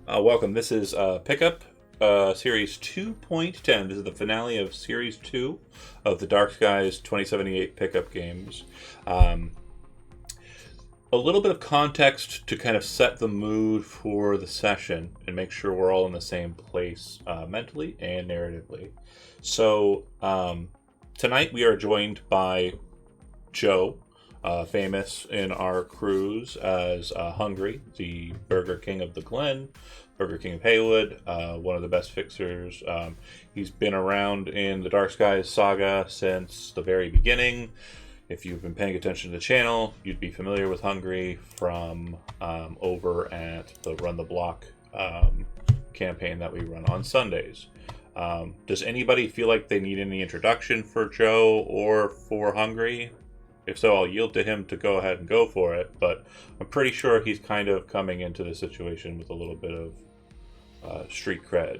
Welcome. This is Pickup Series 2.10. This is the finale of Series 2 of the Dark Skies 2078 Pickup games. Um, a little bit of context to kind of set the mood for the session and make sure we're all in the same place mentally and narratively. So, tonight we are joined by Joe, famous in our crews as Hungry, the Burger King of the Glen, Burger King of Haywood, one of the best fixers. He's been around in the Dark Skies saga since the very beginning. If you've been paying attention to the channel, you'd be familiar with Hungry from over at the Run the Block campaign that we run on Sundays. Does anybody feel like they need any introduction for Joe or for Hungry? If so, I'll yield to him to go ahead and go for it, but I'm pretty sure he's kind of coming into the situation with a little bit of street cred.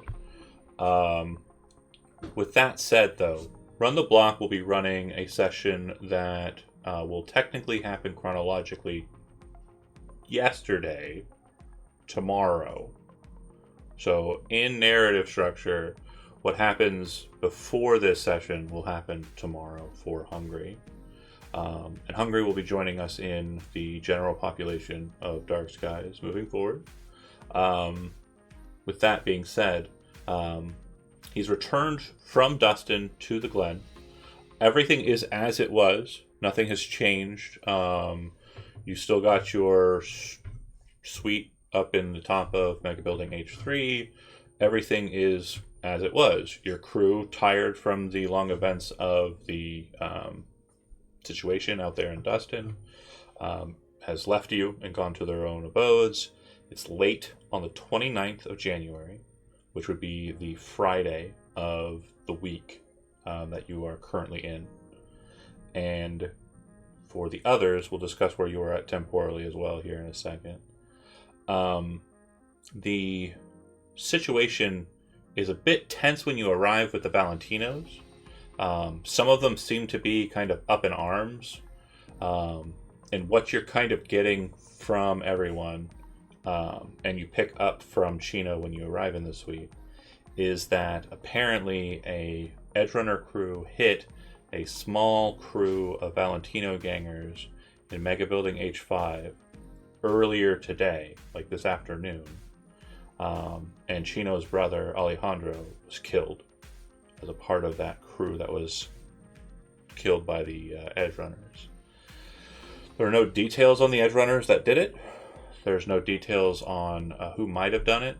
With that said, though, Run the Block will be running a session that will technically happen chronologically yesterday, tomorrow. So, in narrative structure, what happens before this session will happen tomorrow for Hungry. And Hungry will be joining us in the general population of Dark Skies moving forward. With that being said, he's returned from Dustin to the Glen. Everything is as it was. Nothing has changed. You still got your suite up in the top of Mega Building H3. Everything is as it was. Your crew, tired from the long events of the situation out there in Dustin, has left you and gone to their own abodes. It's late on the 29th of January, which would be the Friday of the week that you are currently in. And for the others, we'll discuss where you are at temporally as well here in a second. The situation is a bit tense when you arrive with the Valentinos. Some of them seem to be kind of up in arms. And what you're kind of getting from everyone, and you pick up from Chino when you arrive in the suite, is that apparently a Edgerunner crew hit a small crew of Valentino gangers in Mega Building H5 earlier today, like this afternoon. And Chino's brother, Alejandro, was killed as a part of that crew that was killed by the Edge Runners. There are no details on the Edge Runners that did it. There's no details on who might have done it.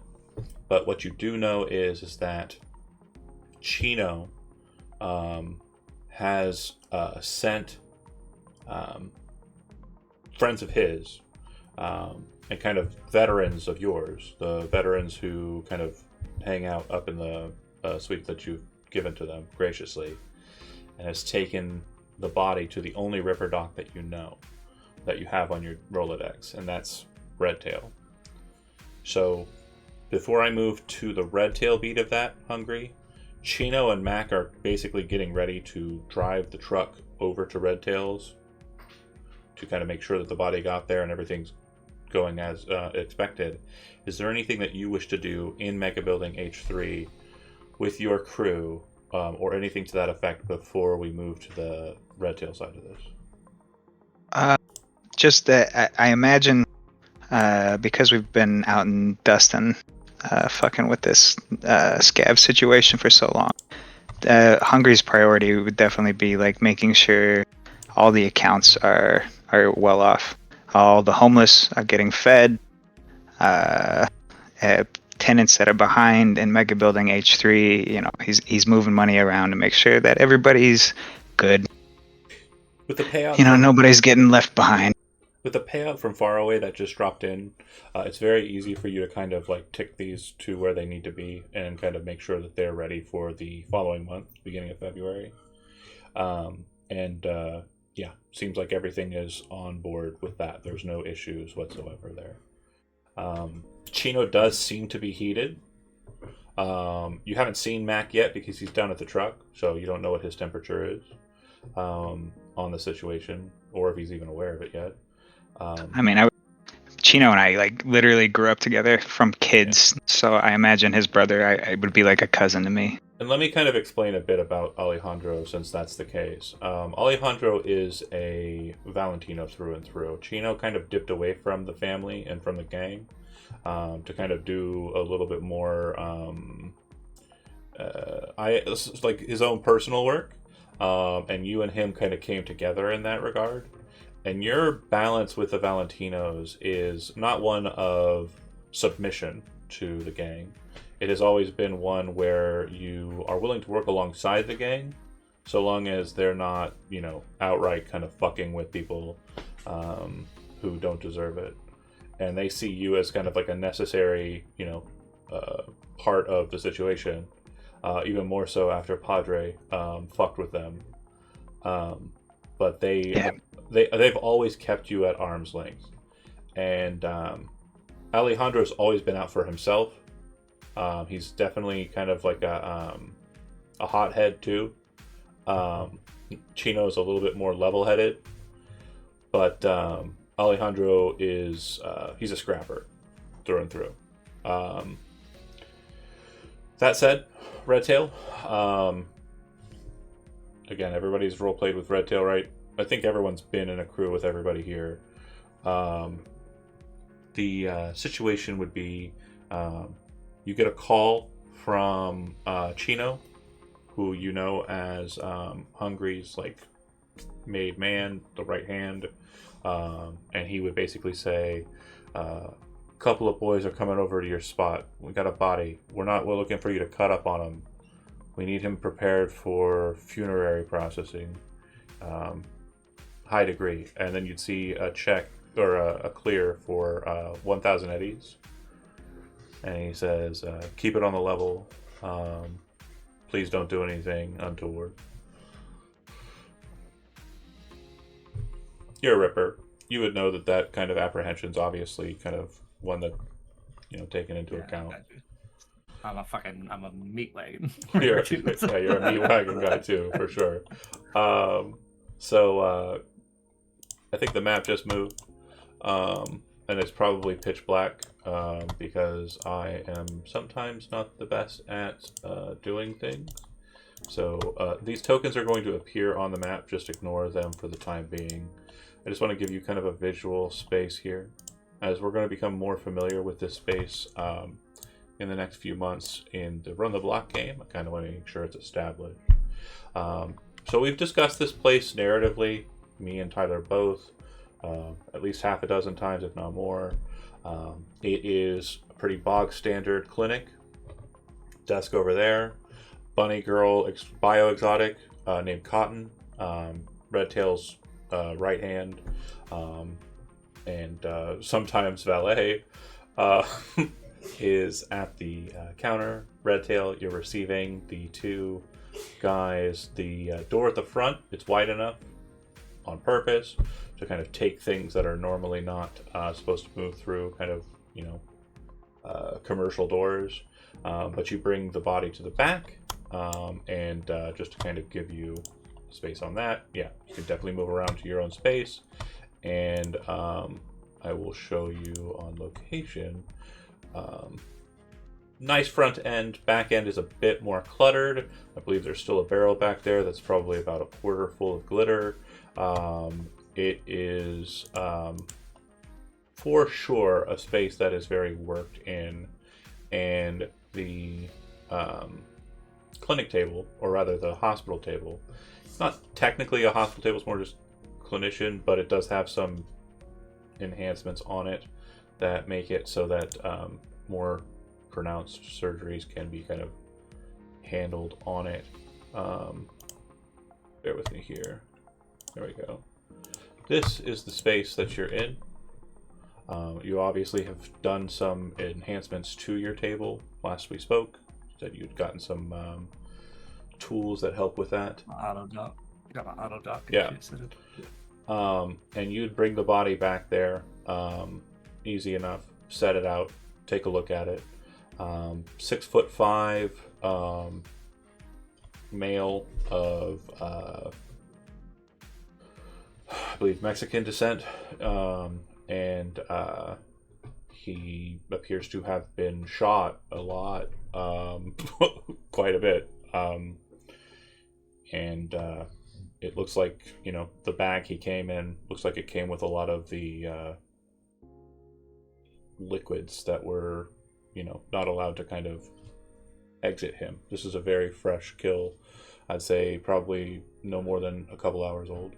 But what you do know is that Chino has sent friends of his and kind of veterans of yours, the veterans who kind of hang out up in the suite that you've given to them graciously, and has taken the body to the only river dock that you know, that you have on your Rolodex, and that's Redtail. So before I move to the Redtail beat of that, Hungry, Chino and Mac are basically getting ready to drive the truck over to Redtail's to kind of make sure that the body got there and everything's going as expected. Is there anything that you wish to do in Mega Building H3 with your crew, or anything to that effect before we move to the Redtail side of this? Just that I imagine, because we've been out in Dustin, fucking with this scab situation for so long, Hungry's priority would definitely be like making sure all the accounts are well off. All the homeless are getting fed. Tenants that are behind in Mega Building H3, he's moving money around to make sure that everybody's good. With the payout, nobody's getting left behind. With the payout from far away that just dropped in, it's very easy for you to kind of like tick these to where they need to be and kind of make sure that they're ready for the following month, beginning of February. Yeah, seems like everything is on board with that. There's no issues whatsoever there. Chino does seem to be heated. You haven't seen Mac yet because he's down at the truck, so you don't know what his temperature is on the situation, or if he's even aware of it yet. Chino and I like literally grew up together from kids, so I imagine his brother I would be like a cousin to me. And let me kind of explain a bit about Alejandro, since that's the case. Alejandro is a Valentino through and through. Chino kind of dipped away from the family and from the gang to kind of do a little bit more, like his own personal work. And you and him kind of came together in that regard. And your balance with the Valentinos is not one of submission to the gang. It has always been one where you are willing to work alongside the gang, so long as they're not, outright kind of fucking with people who don't deserve it. And they see you as kind of like a necessary, part of the situation. Even more so after Padre fucked with them. But they've always kept you at arm's length. And Alejandro's always been out for himself. He's definitely kind of like a hothead too. Chino's a little bit more level-headed, but Alejandro is he's a scrapper through and through. That said, Redtail. Again, everybody's role played with Redtail, right? I think everyone's been in a crew with everybody here. The situation would be. You get a call from Chino, who you know as Hungry's like made man, the right hand, and he would basically say, "A couple of boys are coming over to your spot. We got a body. We're looking for you to cut up on him. We need him prepared for funerary processing, high degree." And then you'd see a check or a clear for 1,000 eddies. And he says, keep it on the level. Please don't do anything untoward. You're a Ripper. You would know that kind of apprehension's obviously kind of one that, taken into account. I'm a meat wagon. You're a meat wagon guy too, for sure. So I think the map just moved. And it's probably pitch black because I am sometimes not the best at doing things. So these tokens are going to appear on the map. Just ignore them for the time being. I just want to give you kind of a visual space here. As we're going to become more familiar with this space in the next few months in the Run the Block game, I kind of want to make sure it's established. So we've discussed this place narratively, me and Tyler both. At least half a dozen times, if not more. It is a pretty bog standard clinic. Desk over there. Bunny girl, bio exotic named Cotton. Redtail's right hand. And sometimes valet is at the counter. Redtail, you're receiving the two guys. The door at the front, it's wide enough on purpose to kind of take things that are normally not supposed to move through kind of, commercial doors. But you bring the body to the back and just to kind of give you space on that. Yeah, you can definitely move around to your own space. And I will show you on location. Nice front end. Back end is a bit more cluttered. I believe there's still a barrel back there that's probably about a quarter full of glitter. It is for sure a space that is very worked in, and the clinic table, or rather the hospital table, it's not technically a hospital table, it's more just clinician, but it does have some enhancements on it that make it so that more pronounced surgeries can be kind of handled on it. Bear with me here. There we go. This is the space that you're in. You obviously have done some enhancements to your table. Last we spoke, you said you'd gotten some tools that help with that. Auto dock. You got my auto dock. Yeah. And you'd bring the body back there. Easy enough. Set it out. Take a look at it. 6'5", male of I believe Mexican descent, and He appears to have been shot a lot, quite a bit. And it looks like, the bag he came in looks like it came with a lot of the liquids that were, not allowed to kind of exit him. This is a very fresh kill. I'd say probably no more than a couple hours old.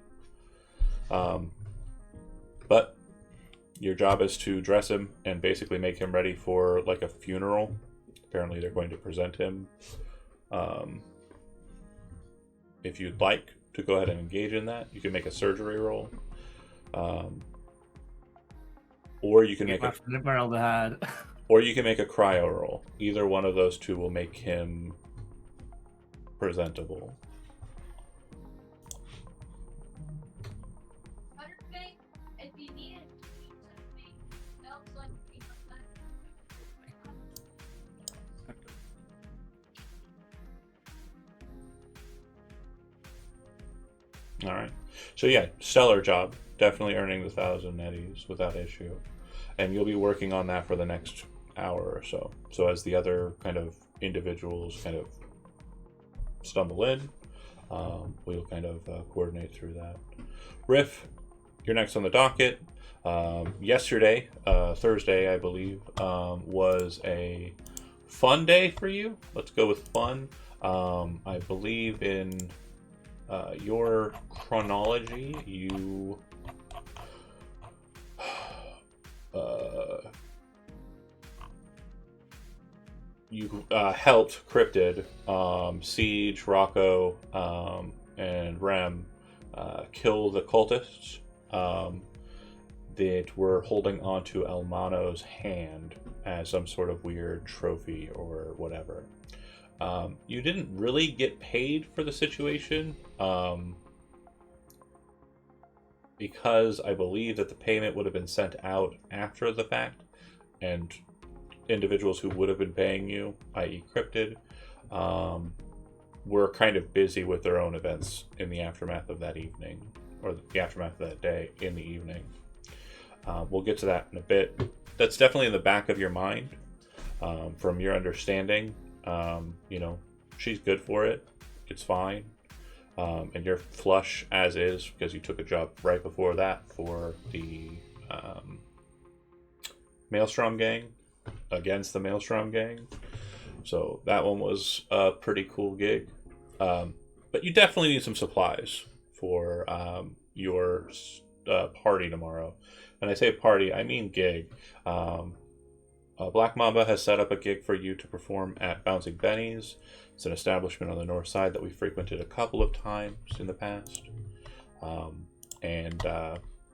But your job is to dress him and basically make him ready for like a funeral. Apparently they're going to present him. If you'd like to go ahead and engage in that, you can make a surgery roll. Or you can make a cryo roll. Either one of those two will make him presentable. All right. So yeah, stellar job. Definitely earning the 1,000 netties without issue. And you'll be working on that for the next hour or so. So as the other kind of individuals kind of stumble in, we'll kind of coordinate through that. Riff, you're next on the docket. Yesterday, Thursday, I believe, was a fun day for you. Let's go with fun. I believe in your chronology, you helped Cryptid, Siege, Rocco, and Rem kill the cultists that were holding onto Elmano's hand as some sort of weird trophy or whatever. You didn't really get paid for the situation, because I believe that the payment would have been sent out after the fact, and individuals who would have been paying you, i.e. Cryptid, were kind of busy with their own events in the aftermath of that evening, or the aftermath of that day in the evening. We'll get to that in a bit. That's definitely in the back of your mind, from your understanding. She's good for it. It's fine. And you're flush as is because you took a job right before that for the Maelstrom gang, against the Maelstrom gang. So that one was a pretty cool gig. But you definitely need some supplies for your party tomorrow. And I say party, I mean gig. Black Mamba has set up a gig for you to perform at Bouncing Benny's. It's an establishment on the north side that we frequented a couple of times in the past.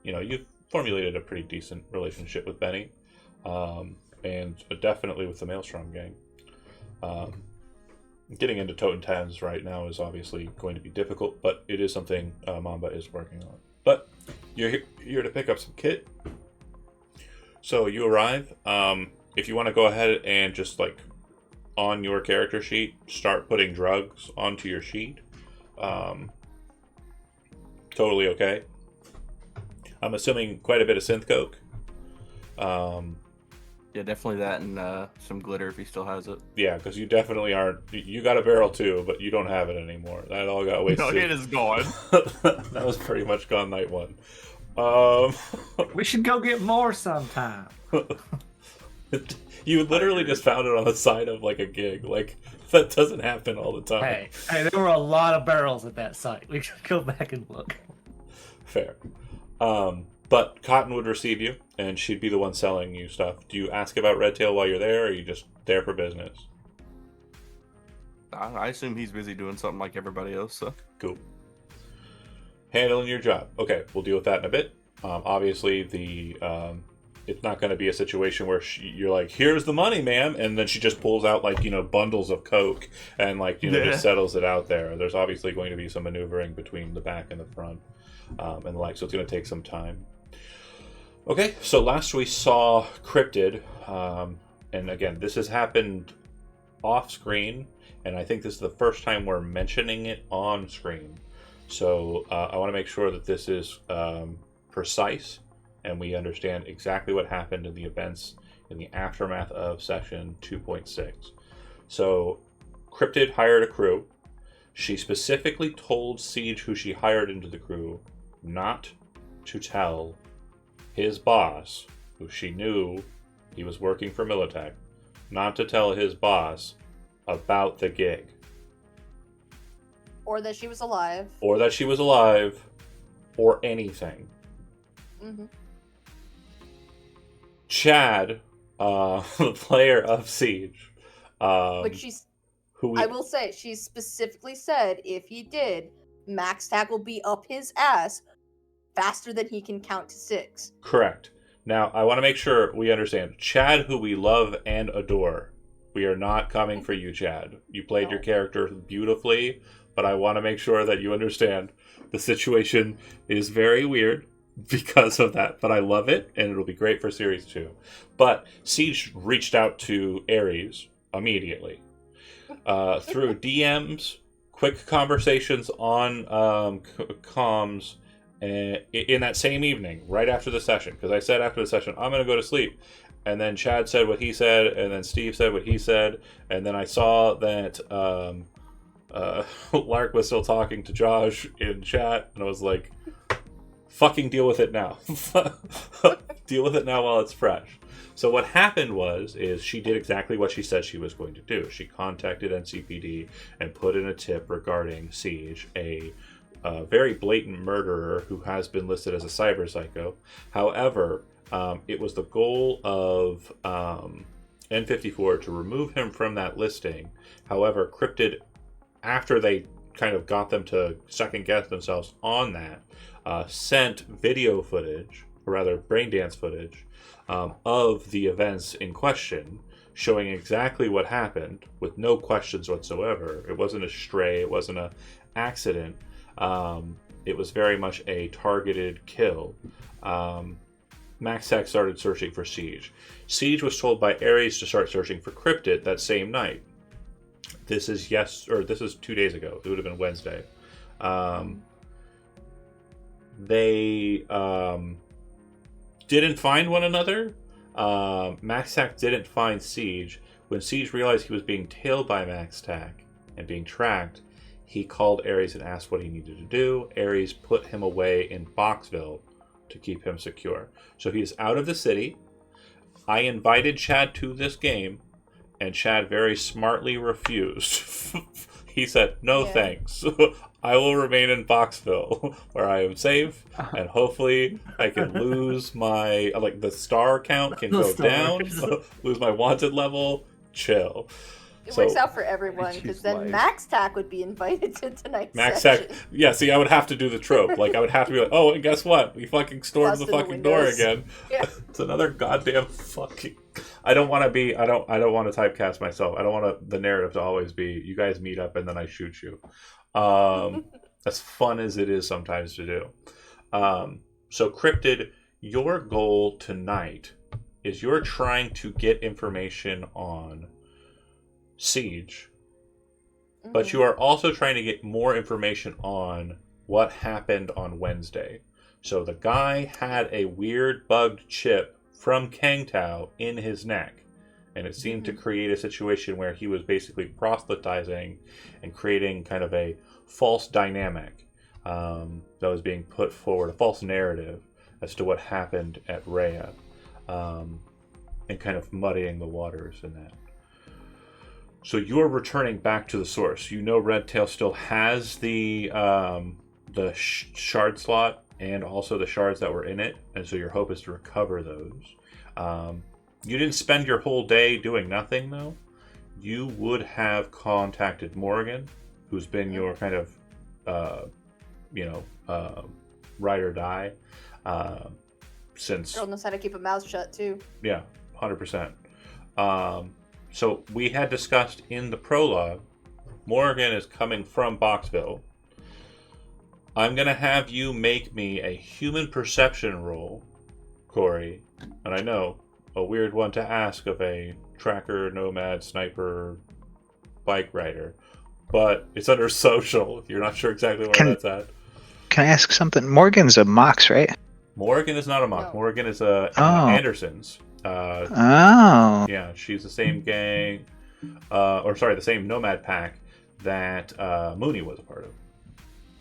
You've formulated a pretty decent relationship with Benny, and definitely with the Maelstrom gang. Getting into Toten Tans right now is obviously going to be difficult, but it is something Mamba is working on. But you're here to pick up some kit. So you arrive. If you want to go ahead and just on your character sheet, start putting drugs onto your sheet. Totally okay. I'm assuming quite a bit of synth coke. Yeah, definitely that, and some glitter if he still has it. Yeah, because you definitely aren't. You got a barrel too, but you don't have it anymore. That all got wasted. No, it is gone. That was pretty much gone night one. We should go get more sometime. You literally just found it on the side of a gig. That doesn't happen all the time. Hey, there were a lot of barrels at that site. We should go back and look. Fair. But Cotton would receive you, and she'd be the one selling you stuff. Do you ask about Redtail while you're there, or are you just there for business? I assume he's busy doing something like everybody else. So. Cool. Handling your job. Okay, we'll deal with that in a bit. Obviously, it's not going to be a situation where you're like, "Here's the money, ma'am," and then she just pulls out bundles of coke and just settles it out there. There's obviously going to be some maneuvering between the back and the front, and the like. So it's going to take some time. Okay, so last we saw Cryptid, and again, this has happened off screen, and I think this is the first time we're mentioning it on screen. So I want to make sure that this is precise and we understand exactly what happened in the events in the aftermath of session 2.6. So, Cryptid hired a crew. She specifically told Siege, who she hired into the crew, not to tell his boss, who she knew he was working for Militech, not to tell his boss about the gig. Or that she was alive. Or that she was alive, or anything. Mm-hmm. Chad, the player of Siege, Which she's... who we, I will say, she specifically said if he did, Max Tag will be up his ass faster than he can count to 6. correct. Now, I want to make sure we understand. Chad, who we love and adore, we are not coming for you, Chad. You played your character beautifully, but I want to make sure that you understand the situation is very weird because of that, but I love it, and it'll be great for Series 2. But Siege reached out to Ares immediately. Through DMs, quick conversations on comms, in that same evening, right after the session, because I said after the session, I'm going to go to sleep. And then Chad said what he said, and then Steve said what he said, and then I saw that Lark was still talking to Josh in chat, and I was like, fucking deal with it now. Deal with it now while it's fresh. So what happened is she did exactly what she said she was going to do. She contacted NCPD and put in a tip regarding Siege, a very blatant murderer who has been listed as a cyber psycho. However, it was the goal of N54 to remove him from that listing. However, Cryptid, after they kind of got them to second guess themselves on that, sent video footage, or rather brain dance footage, of the events in question, showing exactly what happened with no questions whatsoever. It wasn't a stray, it wasn't an accident. It was very much a targeted kill. MaxTech started searching for Siege. Siege was told by Ares to start searching for Cryptid that same night. This is 2 days ago. It would have been Wednesday. They didn't find one another. MaxTech didn't find Siege. When Siege realized he was being tailed by MaxTech and being tracked, he called Ares and asked what he needed to do. Ares put him away in Boxville to keep him secure. So he's out of the city. I invited Chad to this game, and Chad very smartly refused. He said, no thanks. I will remain in Boxville, where I am safe, and hopefully I can lose my, the star count can go down, lose my wanted level, chill. It works out for everyone, because then Max Tack would be invited to tonight's session. Yeah, see, I would have to do the trope. I would have to be like, oh, and guess what? We fucking stormed the fucking door again. Yeah. It's another goddamn fucking... I don't want to typecast myself. I don't want the narrative to always be, you guys meet up and then I shoot you. As fun as it is sometimes to do. So, Cryptid, your goal tonight is you're trying to get information on Siege, but you are also trying to get more information on what happened on Wednesday. So the guy had a weird bugged chip from Kangtao in his neck, and it seemed to create a situation where he was basically proselytizing and creating kind of a false dynamic that was being put forward, a false narrative as to what happened at Rhea, and kind of muddying the waters in that. So you're returning back to the source. You know Redtail still has the shard slot and also the shards that were in it, and so your hope is to recover those. You didn't spend your whole day doing nothing, though. You would have contacted Morgan, who's been your kind of, ride or die since... Girl knows how to keep a mouth shut, too. Yeah, 100%. So we had discussed in the prologue, Morgan is coming from Boxville. I'm going to have you make me a human perception roll, Corey. And I know, a weird one to ask of a tracker, nomad, sniper, bike rider. But it's under social, if you're not sure exactly where that's at. Can I ask something? Morgan's a Mox, right? Morgan is not a Mox. No. Morgan is Oh. Anderson's. Oh. Yeah, she's the same gang, the same Nomad pack that Mooney was a part of.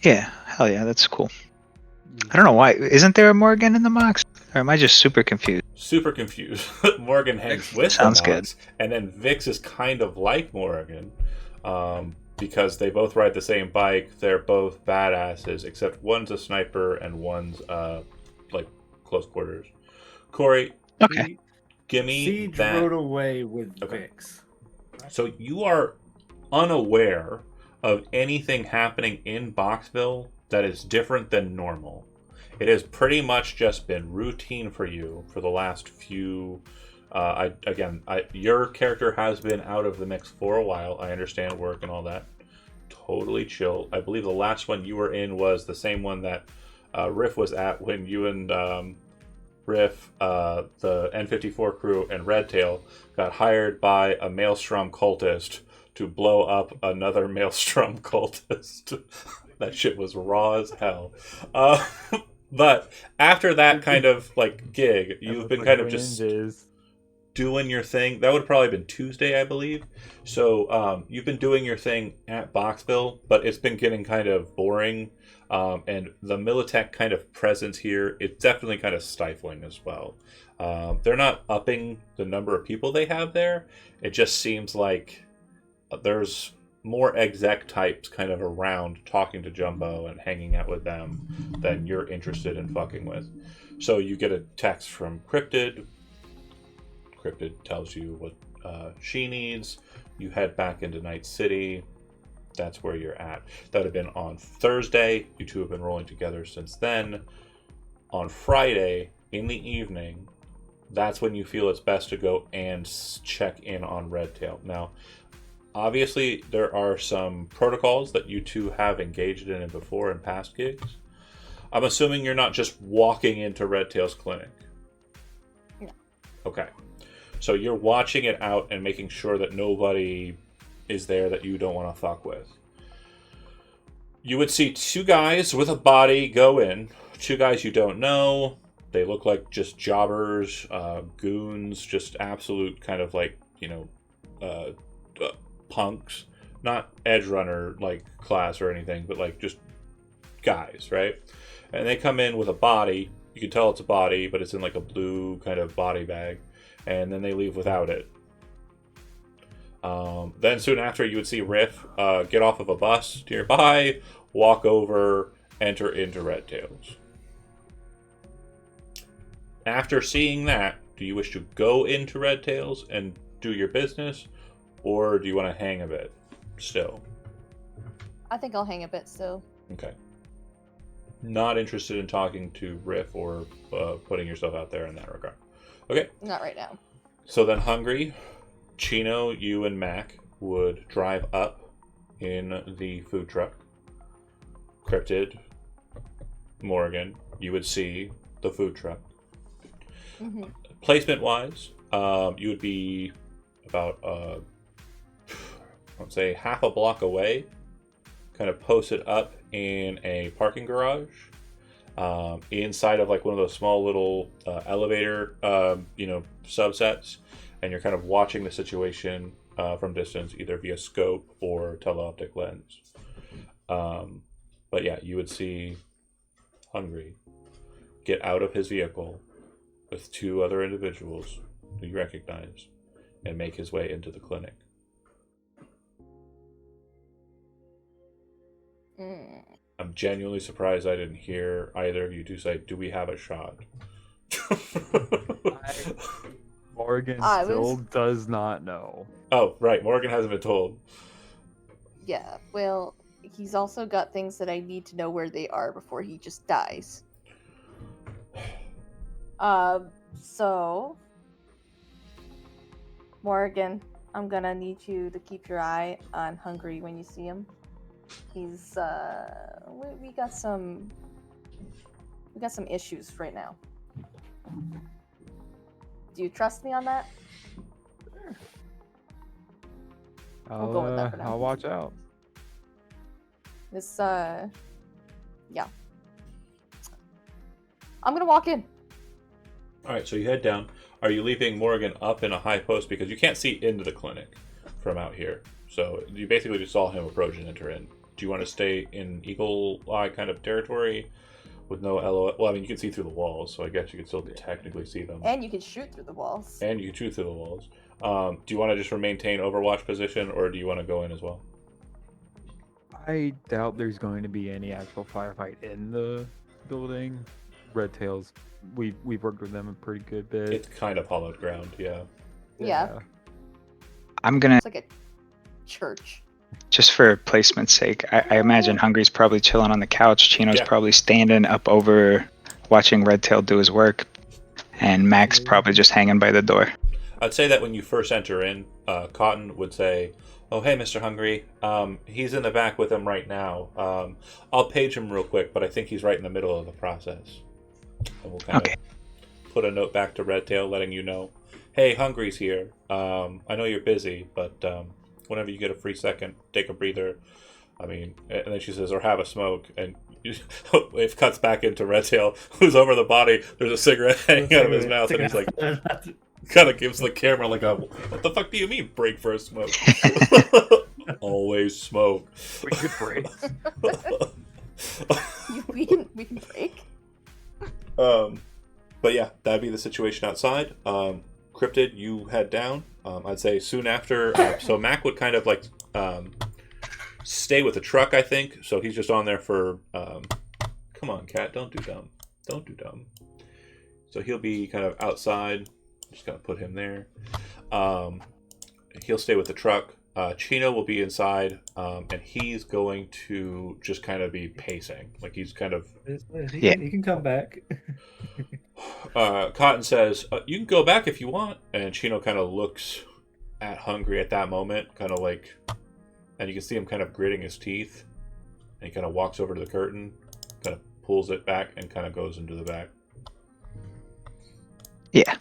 Yeah. Hell yeah, that's cool. I don't know why. Isn't there a Morgan in the Mox? Or am I just super confused? Super confused. Morgan hangs with Sounds the Mox, and then Vix is kind of like Morgan, because they both ride the same bike. They're both badasses, except one's a sniper and one's like close quarters. Corey, Okay. give me Siege that. rode away with Okay. Vix. So you are unaware of anything happening in Boxville that is different than normal. It has pretty much just been routine for you for the last few. Your character has been out of the mix for a while. I understand work and all that. Totally chill. I believe the last one you were in was the same one that Riff was at when you and Riff, the N54 crew, and Redtail got hired by a Maelstrom cultist to blow up another Maelstrom cultist. That shit was raw as hell. But after that kind of like gig, you've been kind of just doing your thing. That would have probably been Tuesday, I believe. So you've been doing your thing at Boxville, but it's been getting kind of boring. And the Militech kind of presence here, it's definitely kind of stifling as well. They're not upping the number of people they have there. It just seems like there's more exec types kind of around talking to Jumbo and hanging out with them than you're interested in fucking with. So you get a text from Cryptid. Cryptid tells you what she needs. You head back into Night City. That's where you're at. That would have been on Thursday. You two have been rolling together since then. On Friday, in the evening, that's when you feel it's best to go and check in on Redtail. Now, obviously, there are some protocols that you two have engaged in before in past gigs. I'm assuming you're not just walking into Redtail's clinic. No. Okay. So you're watching it out and making sure that nobody is there that you don't want to fuck with. You would see two guys with a body go in. Two guys you don't know. They look like just jobbers, goons, just absolute kind of like, punks. Not edge runner like class or anything, but like just guys, right? And they come in with a body. You can tell it's a body, but it's in like a blue kind of body bag. And then they leave without it. Then soon after, you would see Riff get off of a bus nearby, walk over, enter into Redtails. After seeing that, do you wish to go into Redtails and do your business, or do you want to hang a bit still? I think I'll hang a bit still. Okay. Not interested in talking to Riff or putting yourself out there in that regard. Okay. Not right now. So then Hungry, Chino, you and Mac would drive up in the food truck. Cryptid, Morgan, you would see the food truck. Mm-hmm. Placement-wise, you would be about, let's say, half a block away, kind of posted up in a parking garage, inside of like one of those small little elevator, subsets, and you're kind of watching the situation from distance, either via scope or teleoptic lens. But yeah, you would see Hungry get out of his vehicle with two other individuals who you recognize and make his way into the clinic. I'm genuinely surprised I didn't hear either of you two say, "Do we have a shot?" Morgan still does not know. Oh, right. Morgan hasn't been told. Yeah, well, he's also got things that I need to know where they are before he just dies. So... Morgan, I'm gonna need you to keep your eye on Hungry when you see him. He's, we got some issues right now. Do you trust me on that? We'll go with that for now. I'll watch out. This, yeah. I'm gonna walk in. All right, so you head down. Are you leaving Morgan up in a high post because you can't see into the clinic from out here? So you basically just saw him approach and enter in. Do you want to stay in eagle eye kind of territory with no LOL? Well, I mean, you can see through the walls, so I guess you can still technically see them. And you can shoot through the walls. And you can shoot through the walls. Do you want to just maintain Overwatch position, or do you want to go in as well? I doubt there's going to be any actual firefight in the building. Red Tails, we've worked with them a pretty good bit. It's kind of hollowed ground, yeah. Yeah. I'm gonna, It's like a church. just for placement's sake, I imagine Hungry's probably chilling on the couch. Chino's Yeah. probably standing up over watching Red Tail do his work. And Max probably just hanging by the door. I'd say that when you first enter in, Cotton would say, "Oh, hey, Mr. Hungry. He's in the back with him right now. I'll page him real quick, but I think he's right in the middle of the process." And we'll kind of put a note back to Red Tail letting you know, "Hey, Hungry's here. I know you're busy, but whenever you get a free second, take a breather. I mean," and then she says, "or have a smoke." And it cuts back into Red Tail, who's over the body. There's a cigarette hanging out of his mouth, and he's like, kind of gives the camera like a, "What the fuck do you mean break for a smoke?" Always smoke. We could break. we can break. But yeah, that'd be the situation outside. Cryptid, you head down. I'd say soon after. So Mac would kind of like stay with the truck, I think. So he's just on there for. Come on, cat, don't do dumb. Don't do dumb. So he'll be kind of outside. Just gotta put him there. He'll stay with the truck. Chino will be inside, and he's going to just kind of be pacing. Like he's kind of. He can come back. Cotton says, "You can go back if you want." And Chino kind of looks at Hungry at that moment, kind of like, and you can see him kind of gritting his teeth. And he kind of walks over to the curtain, kind of pulls it back, and kind of goes into the back. Yeah.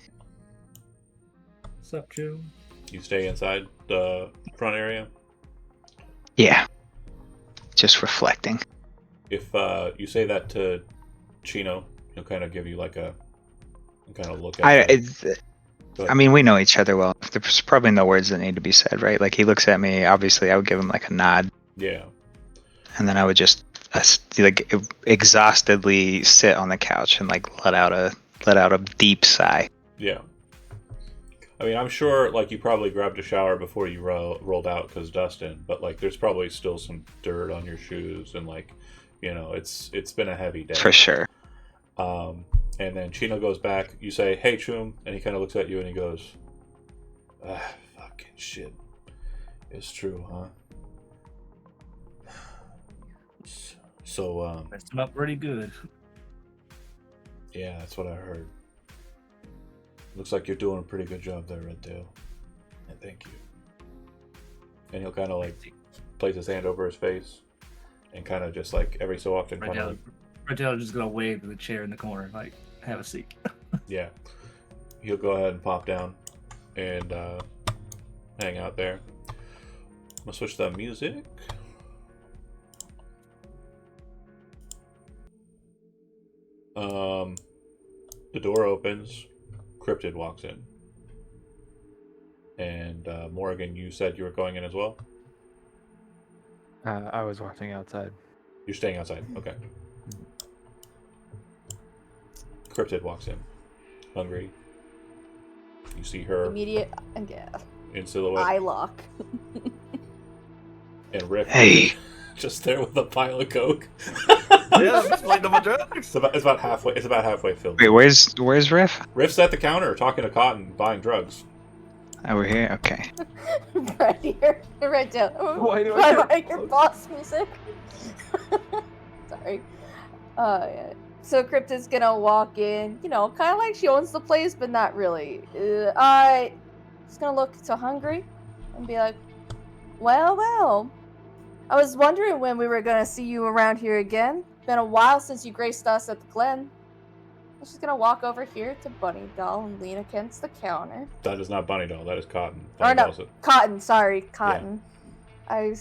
What's up, Joe? You stay inside the front area. Yeah. Just reflecting. If you say that to Chino, he'll kind of give you like a kind of look at I mean, we know each other well. There's probably no words that need to be said, right? Like, he looks at me, obviously, I would give him like a nod. Yeah. And then I would just like exhaustedly sit on the couch and like let out a deep sigh. Yeah. I mean, I'm sure like you probably grabbed a shower before you rolled out because Dustin, but like there's probably still some dirt on your shoes and like, you know, it's been a heavy day. For sure. And then Chino goes back. You say, "Hey, Choom," and he kind of looks at you and he goes, "Fucking shit. It's true, huh?" So, Messed him up pretty good. yeah, that's what I heard. Looks like you're doing a pretty good job there, Red Tail. And thank you. And he'll kind of like place his hand over his face and kind of just like every so often kind of. Red Tail just gonna wave to the chair in the corner, like, have a seat. Yeah. He'll go ahead and pop down and hang out there. I'm gonna switch to music. The door opens. Cryptid walks in. And Morgan, you said you were going in as well? I was watching outside. You're staying outside. Okay. Cryptid walks in. Hungry. You see her Immediate. Yeah. in silhouette. Eye lock. And Riff just there with a pile of coke. Yeah, it's like double drugs. It's about halfway. It's about halfway filled. Wait, where's Riff? Riff's at the counter talking to Cotton, buying drugs. Over here? Okay. Right here. Right down. Why do I Right, your boss music. Sorry. Yeah. So Cryptid's gonna walk in, you know, kind of like she owns the place, but not really. Just gonna look to Hungry and be like, well, I was wondering when we were gonna see you around here again. Been a while since you graced us at the Glen. And she's gonna walk over here to Bunny Doll and lean against the counter. That is not Bunny Doll. That is Cotton. Or Bunny no, Doll's Cotton. Sorry, Cotton. Yeah.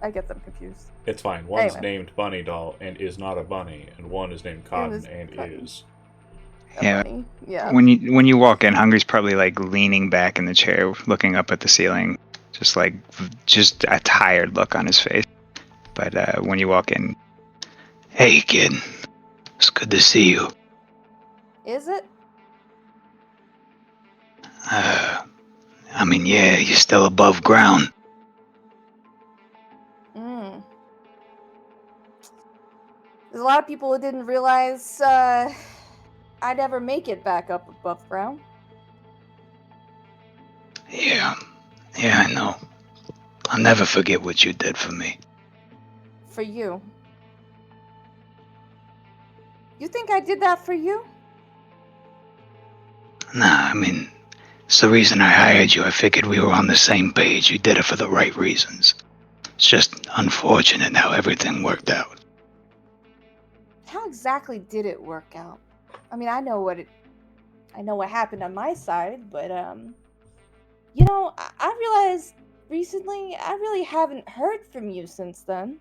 I get them confused. It's fine. One's Anyway. named Bunny Doll and is not a bunny, and one is named Cotton and Cotton. is. Yeah. Funny. Yeah. When you walk in, Hungry's probably like leaning back in the chair, looking up at the ceiling, just a tired look on his face. But when you walk in, hey kid, it's good to see you. Is it? I mean, yeah, you're still above ground. Mm. There's a lot of people who didn't realize I'd ever make it back up above ground. Yeah, I know. I'll never forget what you did for me. For you. You think I did that for you? Nah, I mean, it's the reason I hired you. I figured we were on the same page. You did it for the right reasons. It's just unfortunate how everything worked out. How exactly did it work out? I mean, I know what happened on my side, but I realized recently I really haven't heard from you since then.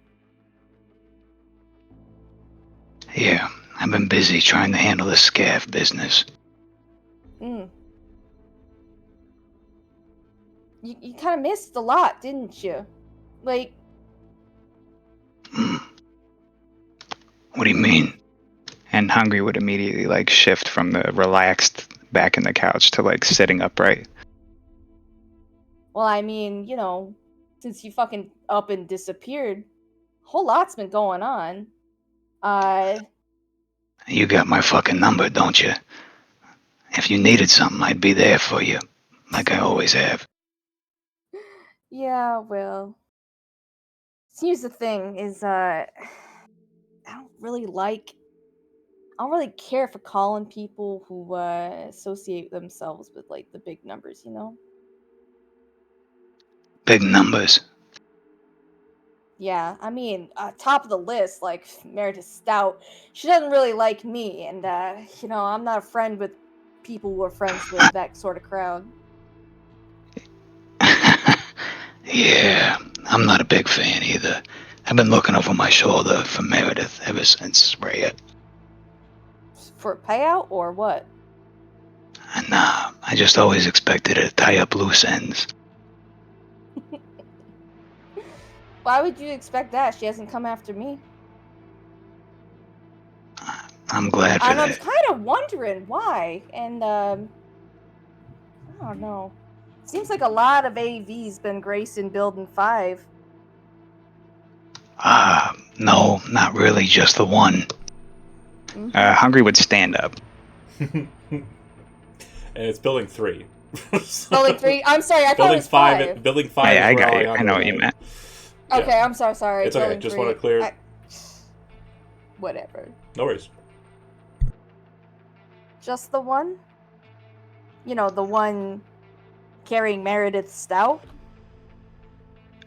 Yeah, I've been busy trying to handle the scav business. Mm. You kind of missed a lot, didn't you? Like, What do you mean? And Hungry would immediately like shift from the relaxed back in the couch to like sitting upright. well, I mean, since you fucking up and disappeared, a whole lot's been going on. You got my fucking number, don't you? If you needed something, I'd be there for you, like I always have. Yeah, well, here's the thing: is I don't really care for calling people who associate themselves with like the big numbers, you know? Big numbers. Yeah, I mean, top of the list, like Meredith Stout, she doesn't really like me, and I'm not a friend with people who are friends with that sort of crowd. Yeah, I'm not a big fan either. I've been looking over my shoulder for Meredith ever since Rhea. For a payout or what? Nah, I just always expected her to tie up loose ends. Why would you expect that? She hasn't come after me. I'm glad for And I'm that. kind of wondering why. And I don't know. Seems like a lot of AV's been gracing Building 5. No, not really, just the one. Mhm. Hungry would stand up. And it's building 3. Building 3? I'm sorry, I thought it Building was 5. Building 5 Hey, is I where got you. Alejandro I know what you lives. meant. Okay, Yeah. I'm so sorry. It's okay. Building Just 3. want to clear. Whatever. No worries. Just the one? The one carrying Meredith Stout?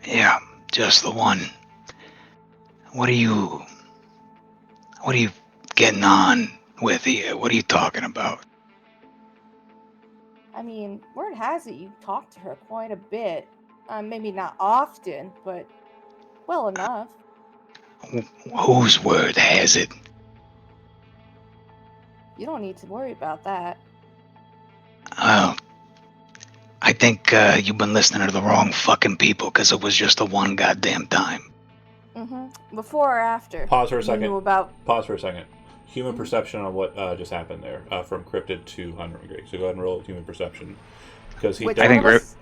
Yeah, just the one. What are you getting on with here? What are you talking about? I mean, word has it you talk to her quite a bit. Maybe not often, but well enough. Whose word has it? You don't need to worry about that. Oh, I think you've been listening to the wrong fucking people, because it was just the one goddamn time. Mm-hmm. Before or after? Pause for a You second. knew about... Pause for a second. Human perception on what just happened there, from cryptid to hungry. So go ahead and roll human perception, because he Which does I think one of us-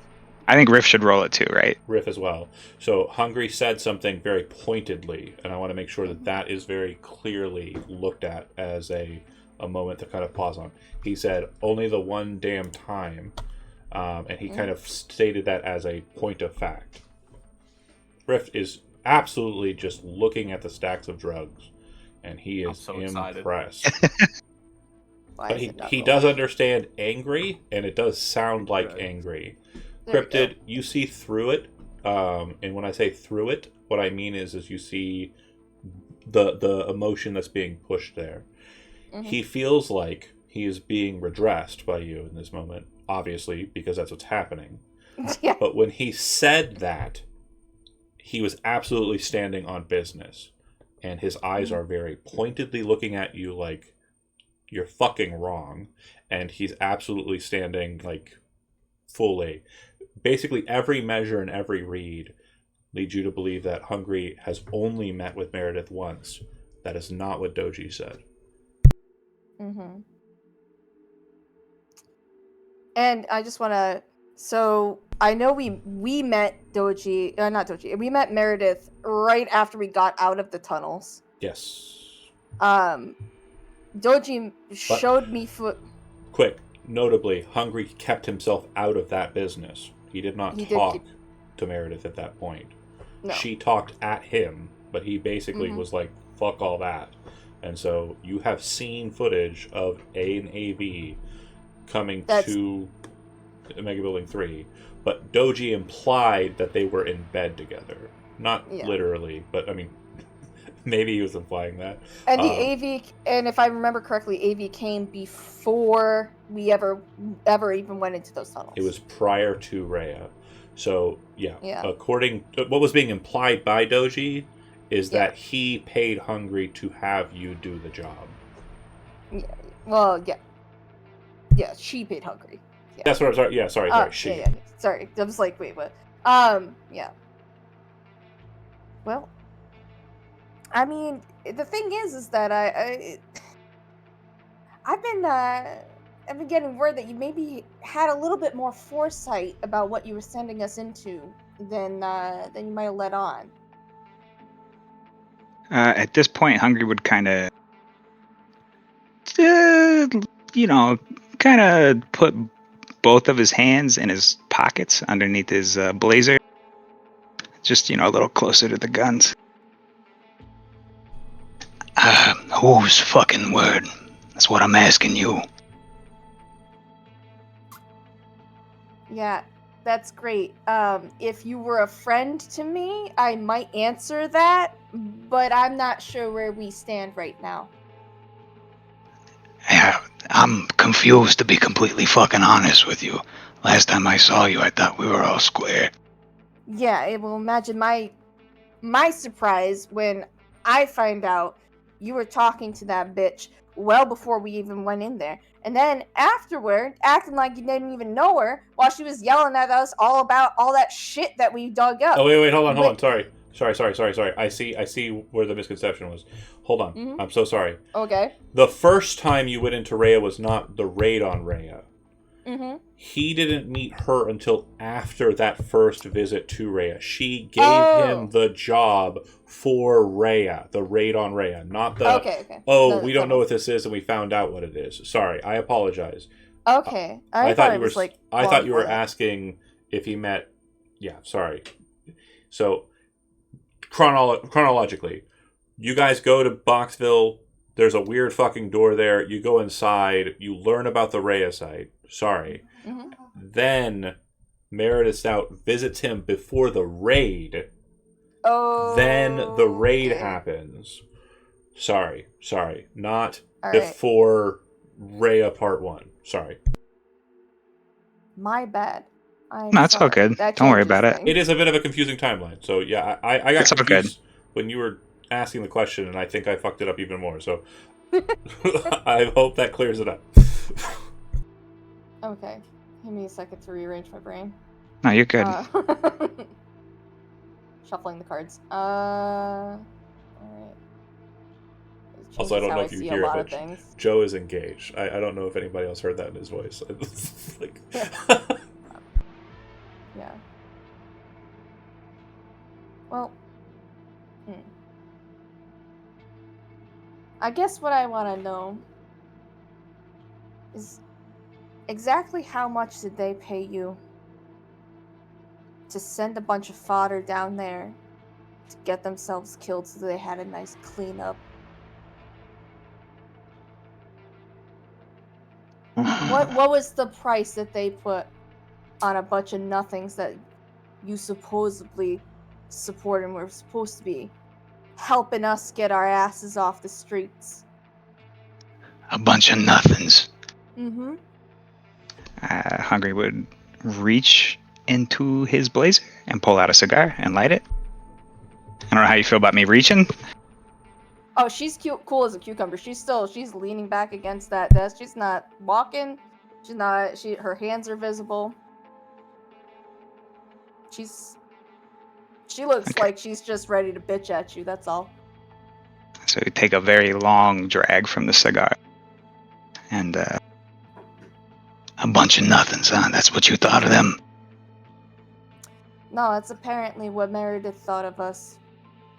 I think Riff should roll it too, right? riff as well. So hungry said something very pointedly, and I want to make sure that that is very clearly looked at as a moment to kind of pause on. He said only the one damn time, and he kind of stated that as a point of fact. Riff is absolutely just looking at the stacks of drugs, and he is so excited. impressed. Why But is it not he rolling? does understand angry, and it does sound like Right. angry. There we go. Cryptid, you see through it, and when I say through it, what I mean is you see the emotion that's being pushed there. Mhm. He feels like he is being redressed by you in this moment, obviously, because that's what's happening. Yeah. But when he said that, he was absolutely standing on business, and his eyes are very pointedly looking at you like you're fucking wrong. And he's absolutely standing, like, fully. Basically, every measure and every read leads you to believe that Hungry has only met with Meredith once. That is not what Doji said. Mm-hmm. And I just want to... So, I know we met Doji... not Doji. We met Meredith right after we got out of the tunnels. Yes. Doji showed me... Quick. Notably, Hungry kept himself out of that business. He did not talk to Meredith at that point. No. She talked at him, but he basically was like, fuck all that. And so you have seen footage of an AV coming to Mega Building 3, but Doji implied that they were in bed together. Not literally, but I mean, maybe he was implying that. And the AV, and if I remember correctly, AV came before we ever even went into those tunnels. It was prior to Rhea. So, according to what was being implied by Doji is that he paid Hungry to have you do the job. Yeah. Well, yeah. Yeah, she paid Hungry. Yeah. That's what I'm sorry. Yeah, sorry, she. Yeah. Sorry. I was like, wait, what? Yeah. Well, I mean, the thing is that I've been getting word that you maybe had a little bit more foresight about what you were sending us into than you might have let on. At this point, Hungry would kind of, put both of his hands in his pockets underneath his blazer. Just, a little closer to the guns. Whose fucking word? That's what I'm asking you. Yeah, that's great. If you were a friend to me, I might answer that, but I'm not sure where we stand right now. Yeah, I'm confused, to be completely fucking honest with you. Last time I saw you, I thought we were all square. Yeah, well, imagine my surprise when I find out you were talking to that bitch well before we even went in there. And then afterward, acting like you didn't even know her while she was yelling at us all about all that shit that we dug up. Oh, wait, hold on. Sorry. I see where the misconception was. Hold on. Mm-hmm. I'm so sorry. Okay. The first time you went into Rhea was not the raid on Rhea. Mm-hmm. He didn't meet her until after that first visit to Rhea. She gave him the job for Rhea, the raid on Rhea, not the, okay. We don't know what this is and we found out what it is. Sorry, I apologize. Okay. I thought you were asking if he met... Yeah, sorry. So, chronologically, you guys go to Boxville. There's a weird fucking door there. You go inside. You learn about the Rhea site. Sorry. Mm-hmm. Then Meredith Stout visits him before the raid. Oh. Then the raid happens. Sorry. Not all before Rhea Part 1. Sorry. My bad. No, it's all good. Don't worry about it. It is a bit of a confusing timeline. So, yeah, I got confused when you were asking the question, and I think I fucked it up even more. So, I hope that clears it up. Okay. Give me a second to rearrange my brain. No, you're good. Shuffling the cards. Alright. Also, I don't know if you hear it, but Joe is engaged. I don't know if anybody else heard that in his voice. Yeah. Well, I guess what I want to know is exactly how much did they pay you to send a bunch of fodder down there to get themselves killed so they had a nice cleanup? What was the price that they put on a bunch of nothings that you supposedly support and were supposed to be helping us get our asses off the streets? A bunch of nothings. Mm-hmm. Hungry would reach into his blazer and pull out a cigar and light it. I don't know how you feel about me reaching. Oh, she's cute, cool as a cucumber. She's leaning back against that desk. She's not walking. She's not. Her hands are visible. She looks Okay. like she's just ready to bitch at you. That's all. So you take a very long drag from the cigar. And, a bunch of nothings, huh? That's what you thought of them? No, that's apparently what Meredith thought of us,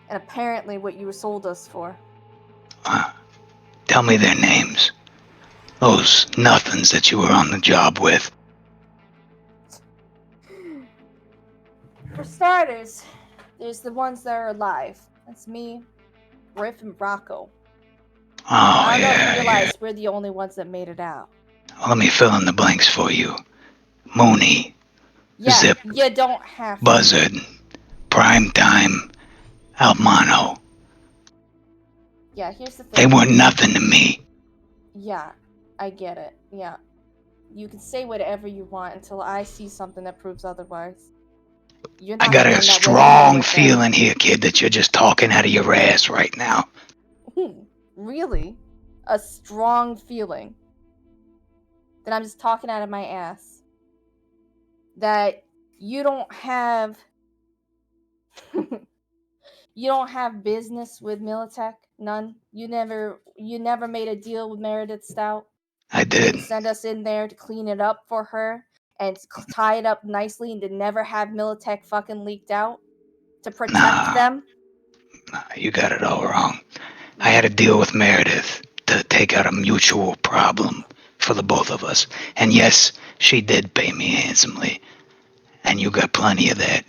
and apparently what you sold us for. Tell me their names. Those nothings that you were on the job with. For starters, there's the ones that are alive. That's me, Riff, and Rocco. Oh, I don't know if you yeah. realize we're the only ones that made it out. Well, let me fill in the blanks for you. Mooney, Yeah, Zip, you don't have to. Buzzard, Primetime, Almano. Yeah, here's the thing. They were nothing to me. Yeah, I get it. Yeah. You can say whatever you want until I see something that proves otherwise. You're not I got the a one that went in there strong with them. feeling here, kid, that you're just talking out of your ass right now. Really? A strong feeling that I'm just talking out of my ass. That you don't have you don't have business with Militech? None? You never made a deal with Meredith Stout? I You did. didn't send us in there to clean it up for her and tie it up nicely and to never have Militech fucking leaked out? To protect them? You got it all wrong. I had a deal with Meredith to take out a mutual problem for the both of us. And yes, she did pay me handsomely. And you got plenty of that.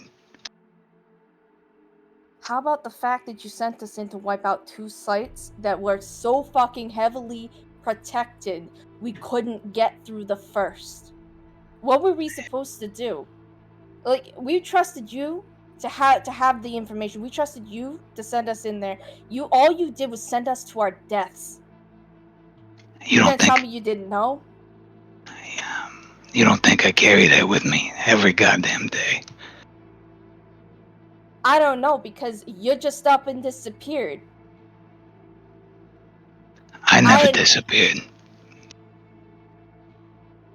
How about the fact that you sent us in to wipe out 2 sites that were so fucking heavily protected we couldn't get through the first? What were we supposed to do? Like, we trusted you to have the information. We trusted you to send us in there. All you did was send us to our deaths. You're gonna tell me you didn't know? You don't think I carry that with me every goddamn day? I don't know, because you just up and disappeared. I never disappeared.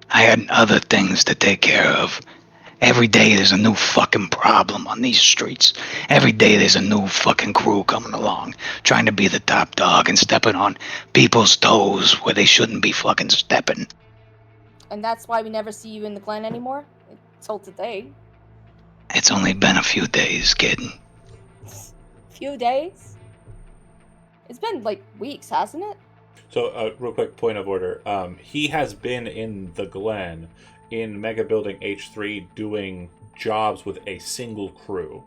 I had other things to take care of. Every day there's a new fucking problem on these streets. Every day there's a new fucking crew coming along, trying to be the top dog and stepping on people's toes where they shouldn't be fucking stepping. And that's why we never see you in the Glen anymore? Until today. It's only been a few days, kid. Few days? It's been like weeks, hasn't it? So, real quick point of order. He has been in the Glen in Mega Building H3 doing jobs with a single crew.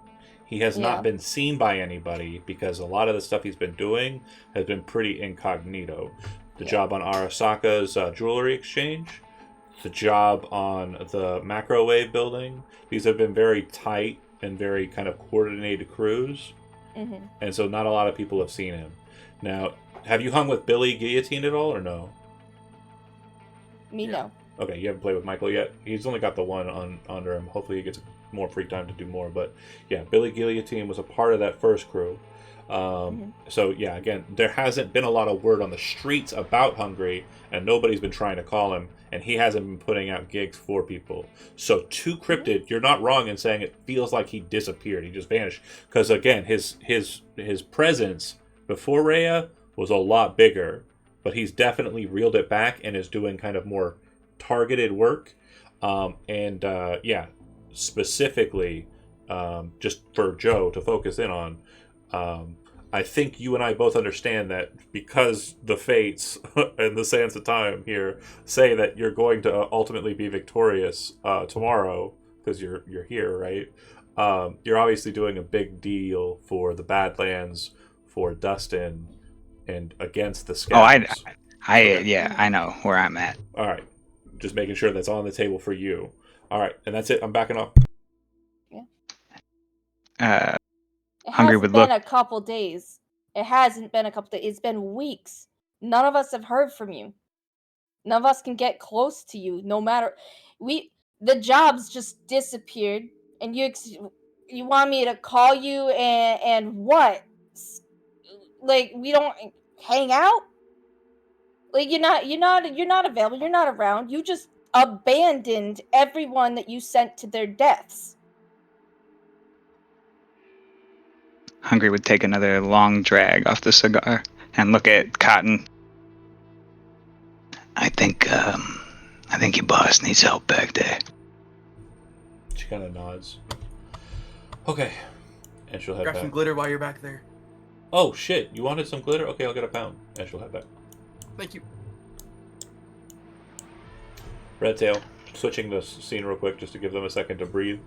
He has not been seen by anybody because a lot of the stuff he's been doing has been pretty incognito. The job on Arasaka's jewelry exchange, the job on the Macrowave building, these have been very tight and very kind of coordinated crews. Mm-hmm. And so not a lot of people have seen him. Now, have you hung with Billy Guillotine at all, or no? Me, no. Okay, you haven't played with Michael yet? He's only got the one under him. Hopefully he gets more free time to do more. But yeah, Billy Guillotine was a part of that first crew. So yeah, again, there hasn't been a lot of word on the streets about Hungry, and nobody's been trying to call him, and he hasn't been putting out gigs for people. So to Cryptid, you're not wrong in saying it feels like he disappeared. He just vanished. Because again, his presence before Rhea was a lot bigger, but he's definitely reeled it back and is doing kind of more targeted work. Yeah, specifically, just for Joe to focus in on, I think you and I both understand that because the fates and the sands of time here say that you're going to ultimately be victorious tomorrow because you're here, right? You're obviously doing a big deal for the Badlands, for Dustin, and against the Scouts. I know where I'm at. All right, just making sure that's on the table for you. All right, and that's it. I'm backing off. It Hungry hasn't would been look. a couple days. It hasn't been a couple days. It's been weeks. None of us have heard from you. None of us can get close to you. No matter, the jobs just disappeared, and you want me to call you and what? like we don't hang out. Like you're not available. You're not around. You just abandoned everyone that you sent to their deaths. Hungry would take another long drag off the cigar and look at Cotton. I think your boss needs help back there. She kind of nods. Okay. And she'll head Grab back. some glitter while you're back there. Oh, shit. You wanted some glitter? Okay, I'll get a pound. And she'll head back. Thank you. Redtail, switching the scene real quick just to give them a second to breathe.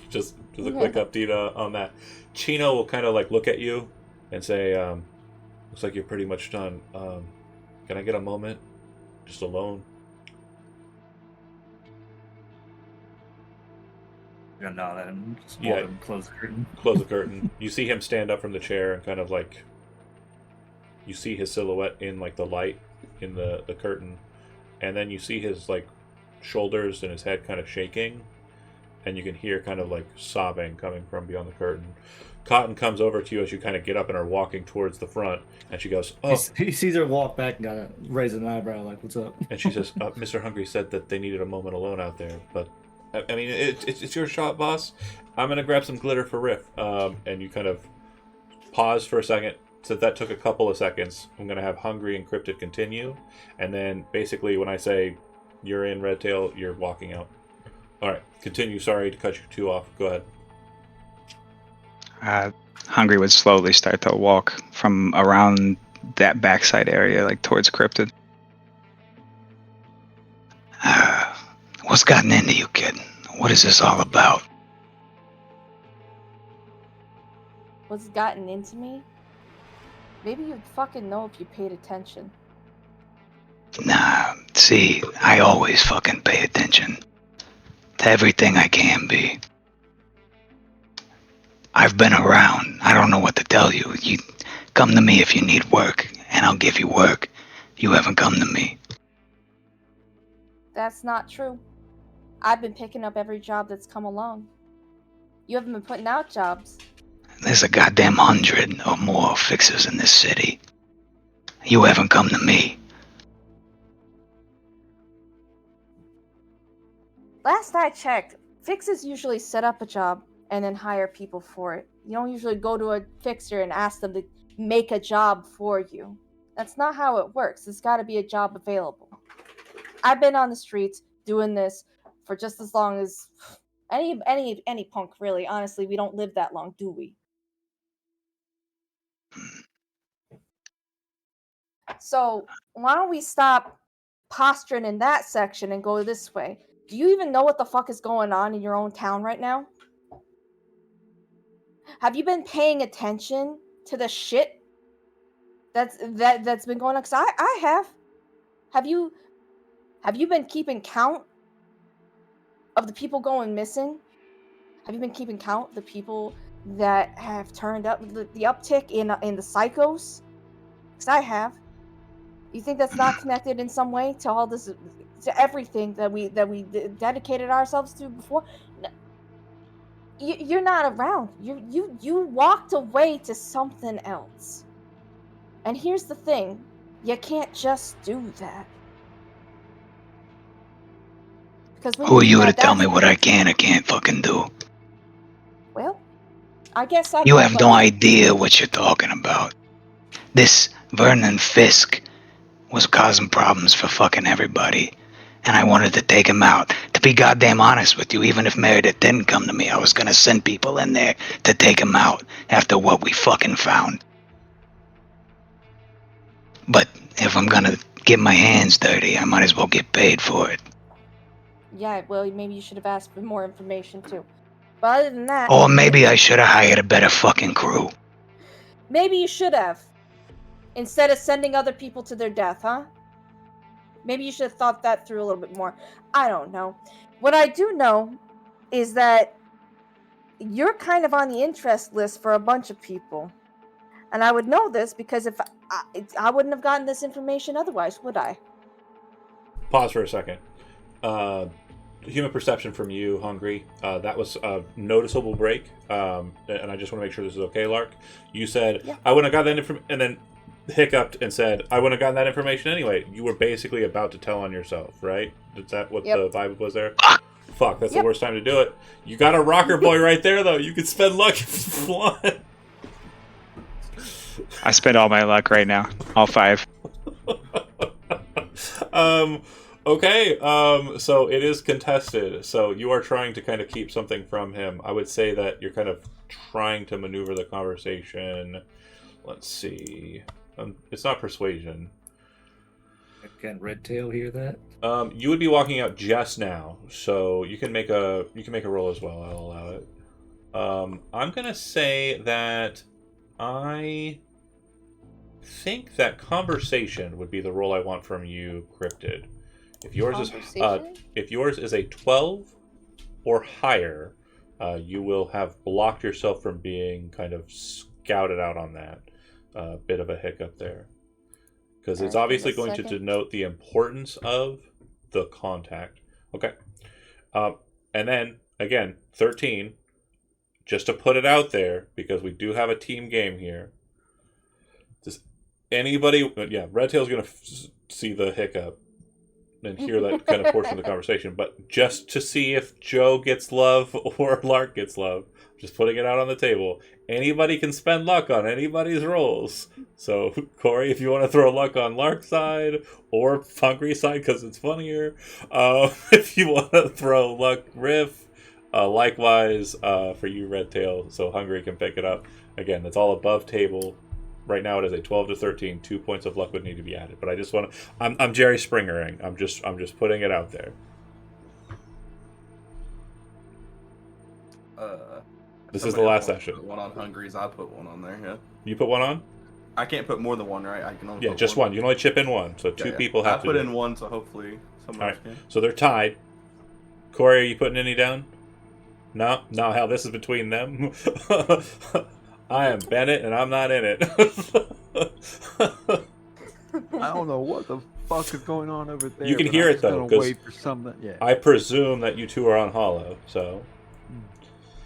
Just a quick update on that. Chino will kind of like look at you and say, looks like you're pretty much done. Can I get a moment? Just alone? I'm gonna nod at him. Just Yeah. and close the curtain. Close the curtain. You see him stand up from the chair and kind of like... You see his silhouette in like the light in the curtain. And then you see his like shoulders and his head kind of shaking. And you can hear kind of like sobbing coming from beyond the curtain. Cotton comes over to you as you kind of get up and are walking towards the front. And she goes, oh. He sees her walk back and kind of raises an eyebrow like, what's up? And she says, Mr. Hungry said that they needed a moment alone out there. But, I mean, it's your shot, boss. I'm going to grab some glitter for Riff. And you kind of pause for a second. So that took a couple of seconds. I'm going to have Hungry and Cryptid continue. And then basically when I say you're in Redtail, you're walking out. All right, continue. Sorry to cut you two off. Go ahead. Hungry would slowly start to walk from around that backside area, like towards Cryptid. What's gotten into you, kid? What is this all about? What's gotten into me? Maybe you'd fucking know if you paid attention. Nah, see, I always fucking pay attention to everything I can be. I've been around. I don't know what to tell you. You come to me if you need work, and I'll give you work. You haven't come to me. That's not true. I've been picking up every job that's come along. You haven't been putting out jobs. There's a goddamn 100 or more fixers in this city. You haven't come to me. Last I checked, fixers usually set up a job and then hire people for it. You don't usually go to a fixer and ask them to make a job for you. That's not how it works. There's got to be a job available. I've been on the streets doing this for just as long as any punk, really. Honestly, we don't live that long, do we? So why don't we stop posturing in that section and go this way? Do you even know what the fuck is going on in your own town right now? Have you been paying attention to the shit that's been going on? Cause I have. Have you been keeping count of the people going missing? Have you been keeping count of the people that have turned up, the uptick in the psychos? Cause I have. You think that's not connected in some way to all this, to everything that we dedicated ourselves to before? No, you're not around. You walked away to something else. And here's the thing, you can't just do that. Because when Who are you do to that, tell me what I can or can't fucking do? Well, I guess I. You have no idea what you're talking about. This Vernon Fisk was causing problems for fucking everybody. And I wanted to take him out. To be goddamn honest with you, even if Meredith didn't come to me, I was gonna send people in there to take him out after what we fucking found. But if I'm gonna get my hands dirty, I might as well get paid for it. Yeah, well, maybe you should have asked for more information too. But other than that... Or maybe I should have hired a better fucking crew. Maybe you should have. Instead of sending other people to their death, huh? Maybe you should have thought that through a little bit more. I don't know. What I do know is that you're kind of on the interest list for a bunch of people. And I would know this because if I wouldn't have gotten this information otherwise, would I? Pause for a second. human perception from you, Hungry. That was a noticeable break, and I just want to make sure this is okay, Lark. You said, Yeah. I wouldn't have got that information, and then hiccuped and said, I wouldn't have gotten that information anyway. You were basically about to tell on yourself, right? Is that what Yep. the vibe was there? Fuck, that's Yep. the worst time to do it. You got a rocker boy right there, though. You can spend luck if you want. I spend all my luck right now. All 5. Okay, so it is contested. So you are trying to kind of keep something from him. I would say that you're kind of trying to maneuver the conversation. Let's see. It's not persuasion. Can Redtail hear that? You would be walking out just now, so you can make a roll as well. I'll allow it. I'm gonna say that I think that conversation would be the role I want from you, Cryptid. If yours is a 12 or higher, you will have blocked yourself from being kind of scouted out on that. Bit of a hiccup there, because it's Alright, obviously give me a going to second. denote the importance of the contact. Okay, and then again, 13. Just to put it out there, because we do have a team game here. Does anybody? Yeah, Redtail's going to see the hiccup and hear that kind of portion of the conversation. But just to see if Joe gets love or Lark gets love, just putting it out on the table. Anybody can spend luck on anybody's rolls. So, Corey, if you want to throw luck on Lark's side or Hungry's side because it's funnier, if you want to throw luck Riff, likewise for you, Redtail, so Hungry can pick it up. Again, that's all above table. Right now it is a 12 to 13. 2 points of luck would need to be added. But I just want to... I'm Jerry Springering. I'm just putting it out there. This is the last session. Put one on Hungry's. I put one on there. Yeah. You put one on? I can't put more than one, right? I can only. Yeah, put just one. You can only chip in one. So two people have I to put do in it. one, so hopefully someone All else right. can. So they're tied. Corey, are you putting any down? No? No, hell, this is between them. I am Bennett, and I'm not in it. I don't know what the fuck is going on over there. You can but hear I'm it, just though, gonna 'cause wait for something. Yeah. I presume that you two are on Hollow, so...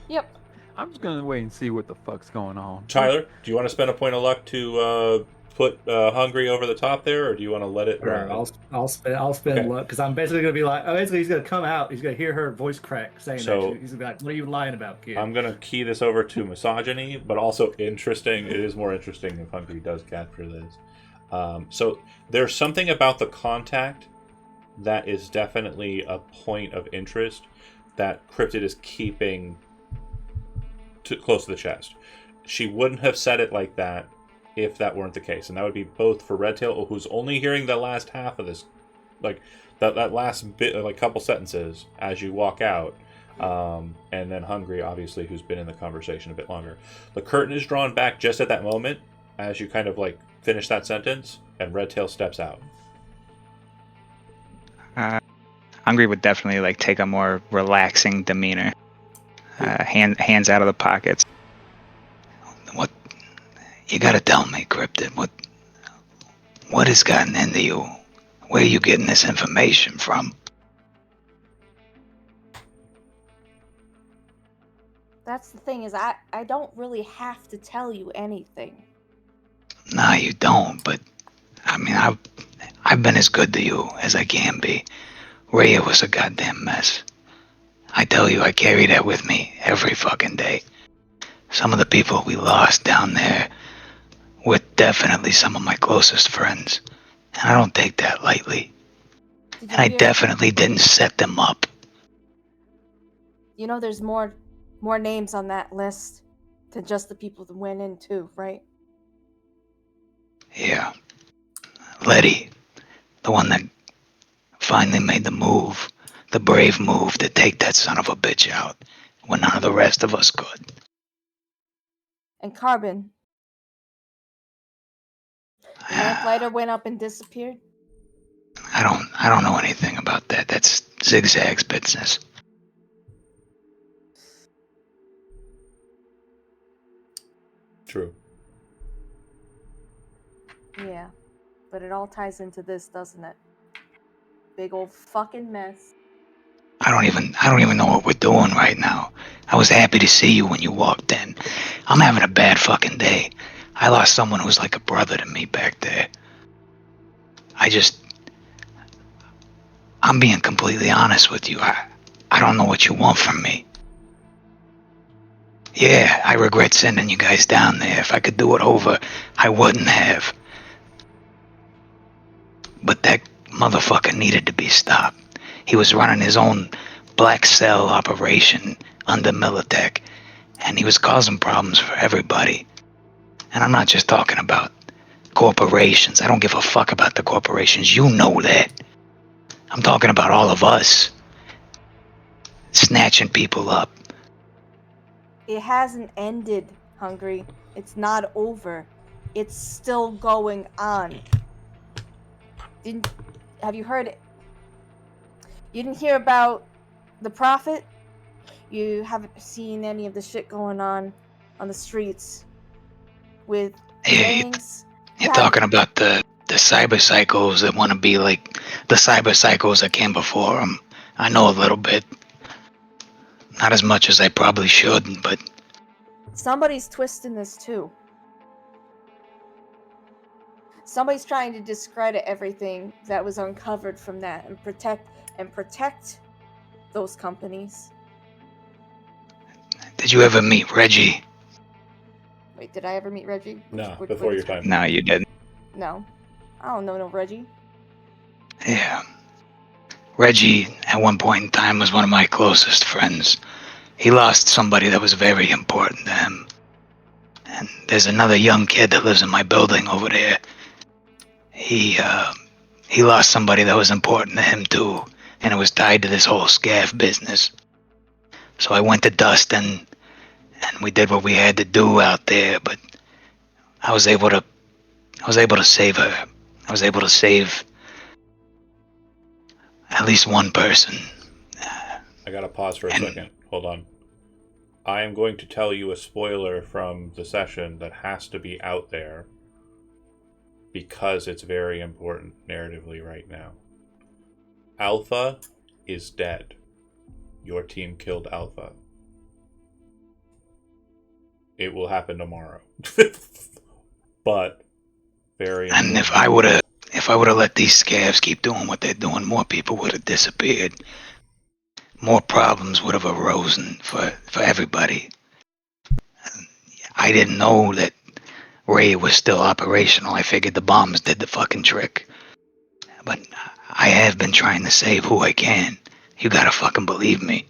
Yep. I'm just gonna wait and see what the fuck's going on. Tyler, do you want to spend a point of luck to put Hungry over the top there, or do you want to let it Sure, ride? I'll spend Okay. luck because I'm basically gonna be like, basically he's gonna come out, he's gonna hear her voice crack saying So- that. He's gonna be like, "What are you lying about, kid?" I'm going to key this over to misogyny, but also interesting. It is more interesting if Hungry does capture this. So there's something about the contact that is definitely a point of interest that Cryptid is keeping close to the chest. She wouldn't have said it like that if that weren't the case. And that would be both for Redtail, who's only hearing the last half of this, like that last bit, like couple sentences as you walk out. And then Hungry, obviously, who's been in the conversation a bit longer. The curtain is drawn back just at that moment as you kind of like finish that sentence, and Redtail steps out. Hungry would definitely like take a more relaxing demeanor. Hands out of the pockets. What? You gotta tell me, Cryptid. What has gotten into you? Where are you getting this information from? That's the thing is I don't really have to tell you anything. Nah, you don't. But I mean, I've been as good to you as I can be. Rhea was a goddamn mess. I tell you, I carry that with me every fucking day. Some of the people we lost down there were definitely some of my closest friends. And I don't take that lightly. Did you And I hear? definitely didn't set them up. You know there's more names on that list than just the people that went in too, right? Yeah. Letty, the one that finally made the move, the brave move to take that son of a bitch out when none of the rest of us could. And Carbon. The lamplighter went up and disappeared. I don't know anything about that. That's Zigzag's business. True. Yeah. But it all ties into this, doesn't it? Big old fucking mess. I don't even know what we're doing right now. I was happy to see you when you walked in. I'm having a bad fucking day. I lost someone who's like a brother to me back there. I'm being completely honest with you. I don't know what you want from me. Yeah, I regret sending you guys down there. If I could do it over, I wouldn't have. But that motherfucker needed to be stopped. He was running his own black cell operation under Militech, and he was causing problems for everybody. And I'm not just talking about corporations. I don't give a fuck about the corporations. You know that. I'm talking about all of us. Snatching people up. It hasn't ended, Hungry. It's not over. It's still going on. Have you heard it? You didn't hear about the Prophet? You haven't seen any of the shit going on the streets with Yeah, gangs? you're talking about the cyber psychos that want to be like the cyber psychos that came before them. I know a little bit. Not as much as I probably should, but Somebody's twisting this too. Somebody's trying to discredit everything that was uncovered from that and protect those companies. did you ever meet Reggie? Wait, did I ever meet Reggie? No, before your time. No, you didn't. No. I don't know no Reggie. Yeah. Reggie, at one point in time, was one of my closest friends. He lost somebody that was very important to him. And there's another young kid that lives in my building over there. He lost somebody that was important to him too, and it was tied to this whole scav business. So I went to Dustin, and we did what we had to do out there, but I was able to save her. I was able to save at least one person. I gotta pause for a second. Hold on. I am going to tell you a spoiler from the session that has to be out there because it's very important narratively right now. Alpha is dead. Your team killed Alpha. It will happen tomorrow. But very important. And if I would have let these scavs keep doing what they're doing, more people would have disappeared. More problems would have arisen for everybody. I didn't know that Ray was still operational. I figured the bombs did the fucking trick. But I have been trying to save who I can. You gotta fucking believe me.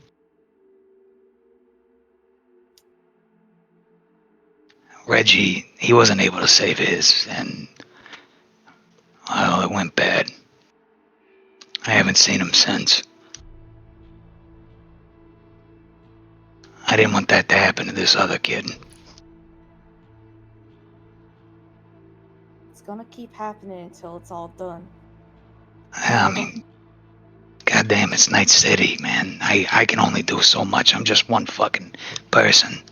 Reggie, he wasn't able to save his, and well, it went bad. I haven't seen him since. I didn't want that to happen to this other kid. It's gonna keep happening until it's all done. I mean, goddamn, it's Night City, man. I can only do so much. I'm just one fucking person.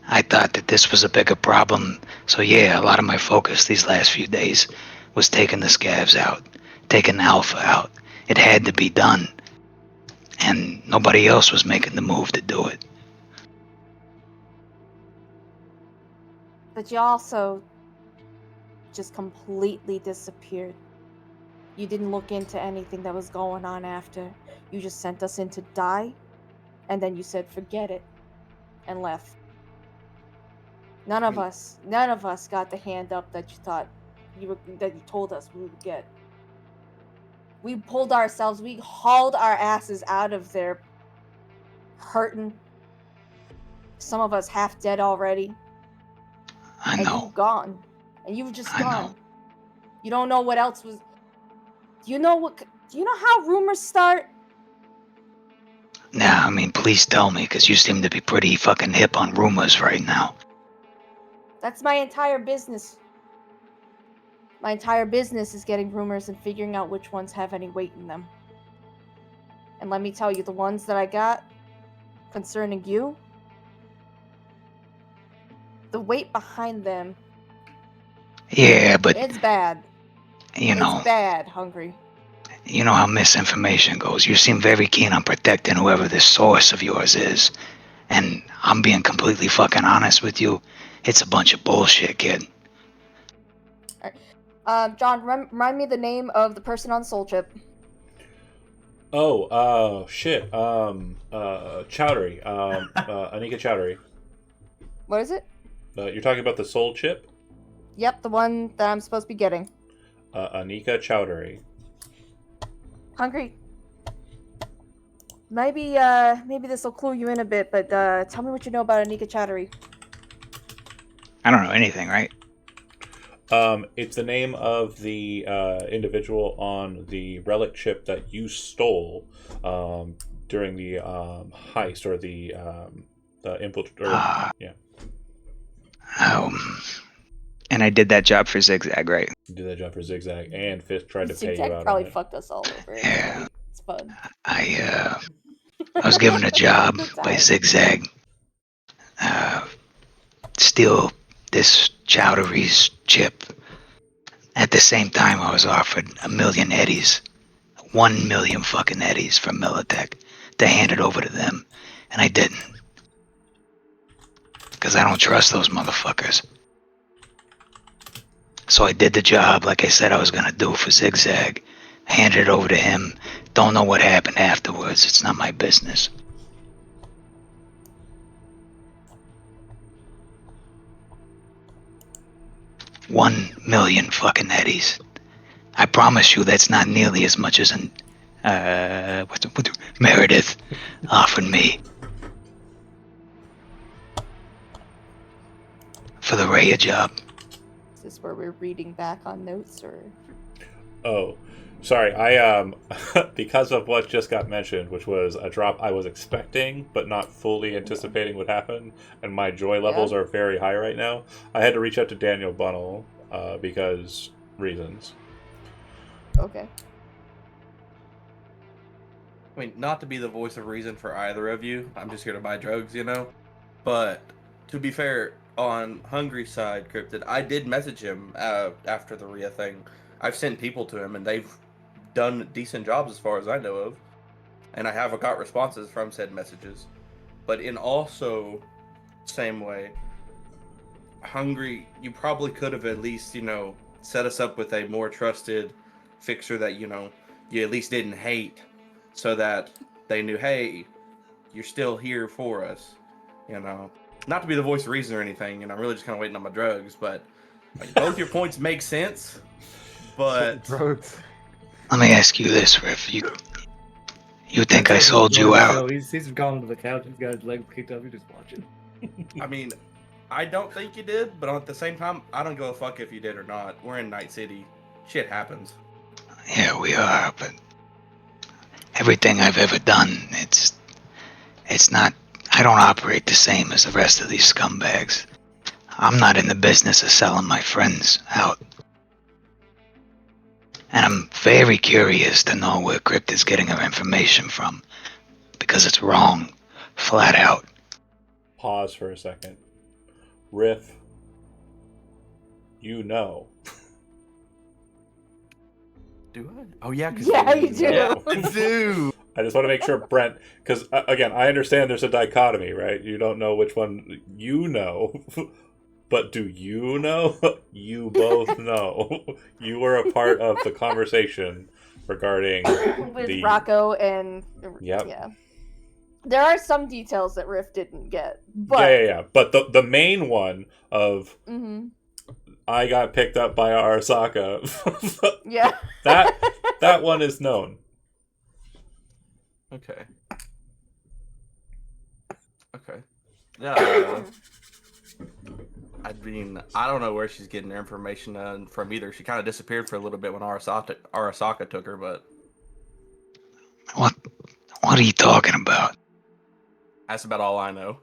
I thought that this was a bigger problem, so yeah, a lot of my focus these last few days was taking the scavs out, taking Alpha out. It had to be done, and nobody else was making the move to do it. But you also just completely disappeared. You didn't look into anything that was going on after. You just sent us in to die, and then you said forget it, and left. None of us got the hand up that you thought that you told us we would get. We pulled ourselves, we hauled our asses out of there hurting. Some of us half dead already. I And know. you've gone. And you've just I gone. know. You don't know what else was. Do you know how rumors start? Nah, I mean, please tell me, because you seem to be pretty fucking hip on rumors right now. That's my entire business. My entire business is getting rumors and figuring out which ones have any weight in them. And let me tell you, the ones that I got concerning you, the weight behind them, Yeah, but it's bad. you know, It's bad, Hungry. You know how misinformation goes. You seem very keen on protecting whoever this source of yours is. And I'm being completely fucking honest with you. It's a bunch of bullshit, kid. John, remind me the name of the person on Soul Chip. Shit. Chowdhury. Anika Chowdhury. What is it? You're talking about the soul chip? Yep, the one that I'm supposed to be getting. Anika Chowdhury. Hungry. Maybe this will clue you in a bit, but tell me what you know about Anika Chowdhury. I don't know anything, right? It's the name of the individual on the relic chip that you stole during the heist or the infiltration. Yeah. And I did that job for Zigzag, right? You did that job for Zigzag, and Fisk tried to pay you Zigzag out. probably on it. fucked us all over. Yeah. It's fun. I was given a job by Zigzag. Steal this Chowdhury's chip. At the same time, I was offered 1 million eddies. 1 million fucking eddies from Militech to hand it over to them. And I didn't. Because I don't trust those motherfuckers. So I did the job like I said I was gonna do for Zigzag. Handed it over to him. Don't know what happened afterwards. It's not my business. $1 million fucking eddies. I promise you that's not nearly as much as Meredith offered me. For the Raya job. Is this where we're reading back on notes, or? Oh, sorry. I because of what just got mentioned, which was a drop I was expecting but not fully anticipating would happen, and my joy levels are very high right now. I had to reach out to Daniel Bunnell because reasons. Okay. I mean, not to be the voice of reason for either of you. I'm just here to buy drugs, you know? But, to be fair, on Hungry's side, Cryptid, I did message him after the Rhea thing. I've sent people to him, and they've done decent jobs as far as I know of. And I have got responses from said messages. But in also same way, Hungry, you probably could have at least, set us up with a more trusted fixer that, you at least didn't hate, so that they knew, hey, you're still here for us, Not to be the voice of reason or anything, I'm really just kind of waiting on my drugs, but both your points make sense, but... Drugs. Let me ask you this, Riff. You think I sold you out? He's gone to the couch, he's got his legs kicked up, he's just watching. I mean, I don't think you did, but at the same time, I don't give a fuck if you did or not. We're in Night City. Shit happens. Yeah, we are, but everything I've ever done, it's not, I don't operate the same as the rest of these scumbags. I'm not in the business of selling my friends out. And I'm very curious to know where Crypt is getting her information from, because it's wrong, flat out. Pause for a second. Riff, you know. Do I? Oh, yeah. Yeah, you do. Yeah, I do. I just want to make sure, Brent, because, again, I understand there's a dichotomy, right? You don't know which one you know, but do you know? You both know. You were a part of the conversation regarding with Rocco and... Yep. Yeah. There are some details that Riff didn't get, but... Yeah. But the main one of... Mm-hmm. I got picked up by Arasaka. Yeah. That one is known. Okay. Yeah. I mean, I don't know where she's getting her information from either. She kind of disappeared for a little bit when Arasaka took her, but... What are you talking about? That's about all I know.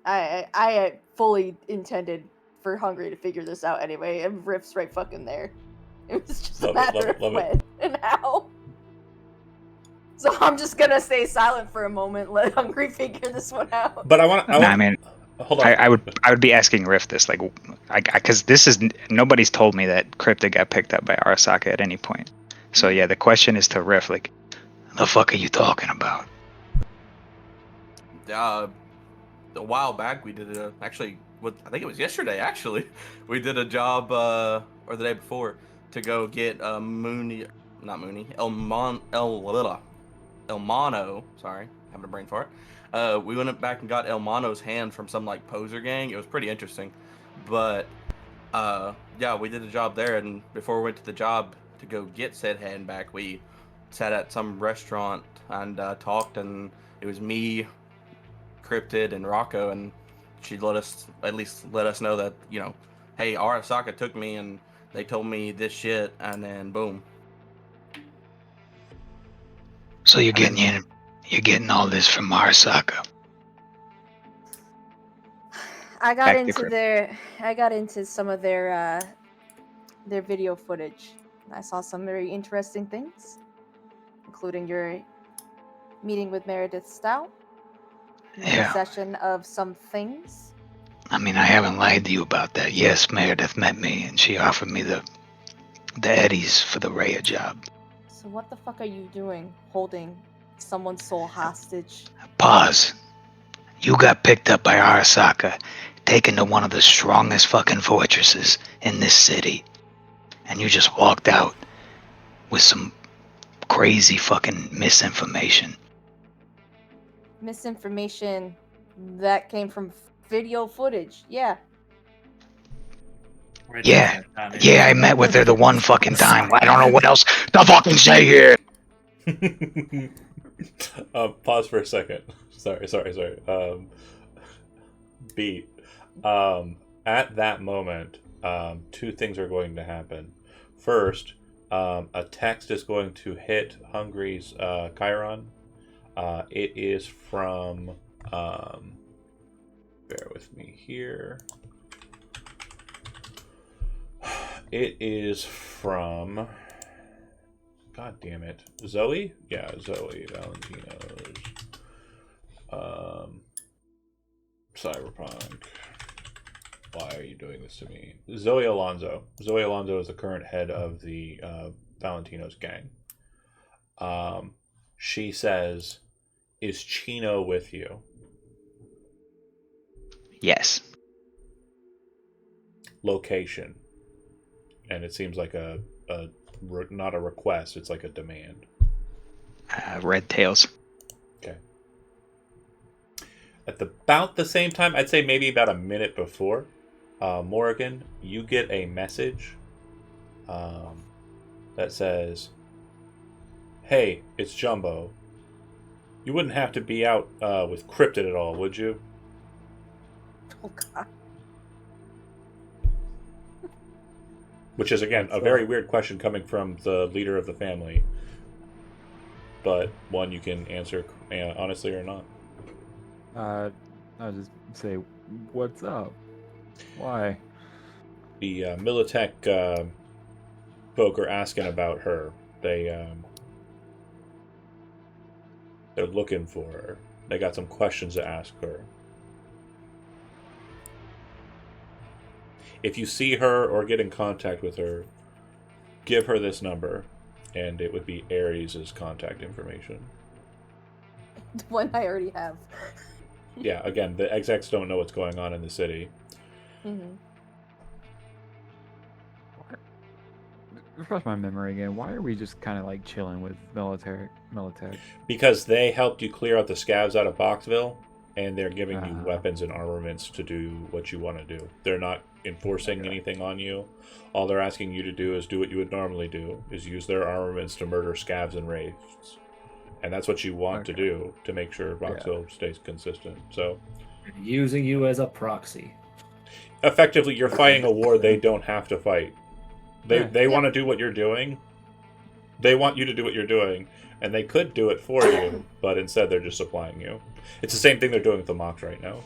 I fully intended for Hungry to figure this out anyway, and Riff's right fucking there. It was just a matter of when and how. So I'm just gonna stay silent for a moment, let Hungry figure this one out. But I want. Hold on. I would be asking Riff this, like, because this is nobody's told me that Cryptid got picked up by Arasaka at any point. So yeah, the question is to Riff, like, The fuck are you talking about? A while back we did actually, I think it was yesterday actually. We did a job or the day before to go get Mooney, not Mooney, El Mono. Sorry, having a brain fart. We went back and got El Mono's hand from some like poser gang. It was pretty interesting, but yeah, we did a job there, and before we went to the job to go get said hand back, we sat at some restaurant and talked, and it was me, Cryptid, and Rocco, and she let us know that, you know, hey, Arasaka took me and they told me this shit, and then boom. So you're getting all this from Arasaka. I got Back to into Crypt. I got into some of their video footage. I saw some very interesting things, including your meeting with Meredith Stout, your Yeah. possession of some things. I mean, I haven't lied to you about that. Yes, Meredith met me, and she offered me the Eddies for the Rhea job. So what the fuck are you doing, holding someone's soul hostage? Pause. You got picked up by Arasaka, taken to one of the strongest fucking fortresses in this city, and you just walked out with some crazy fucking misinformation. Misinformation that came from video footage. Yeah. Yeah, I met with her the one fucking time. I don't know what else to fucking say here. Pause for a second. Sorry. Beat. At that moment, two things are going to happen. First, a text is going to hit Hungry's Chiron. It is from. Bear with me here. It is from. God damn it. Zoe? Yeah, Zoe Valentino's. Cyberpunk. Why are you doing this to me? Zoe Alonso. Zoe Alonso is the current head of the Valentino's gang. She says, "Is Chino with you?" Yes. Location. And it seems like a not a request, it's like a demand. Red Tails. Okay. At about the same time, I'd say maybe about a minute before, Morrigan, you get a message that says, "Hey, it's Jumbo. You wouldn't have to be out with Cryptid at all, would you?" Oh god. Which is, again, a very weird question coming from the leader of the family. But one you can answer honestly or not. I'll just say, what's up? Why? The Militech folk are asking about her. They're looking for her. They got some questions to ask her. If you see her or get in contact with her, give her this number, and it would be Ares' contact information. The one I already have. Yeah, again, the execs don't know what's going on in the city. Mm-hmm. Refresh my memory again. Why are we just kind of like chilling with Militech? Because they helped you clear out the scavs out of Boxville, and they're giving you Ah. weapons and armaments to do what you want to do. They're not enforcing anything on you. All they're asking you to do is do what you would normally do, is use their armaments to murder scavs and wraiths. And that's what you want to do to make sure Boxville stays consistent. So, Using you as a proxy. effectively, you're fighting a war they don't have to fight. They want to do what you're doing. They want you to do what you're doing, and they could do it for you, but instead they're just supplying you. It's the same thing they're doing with the Mox right now.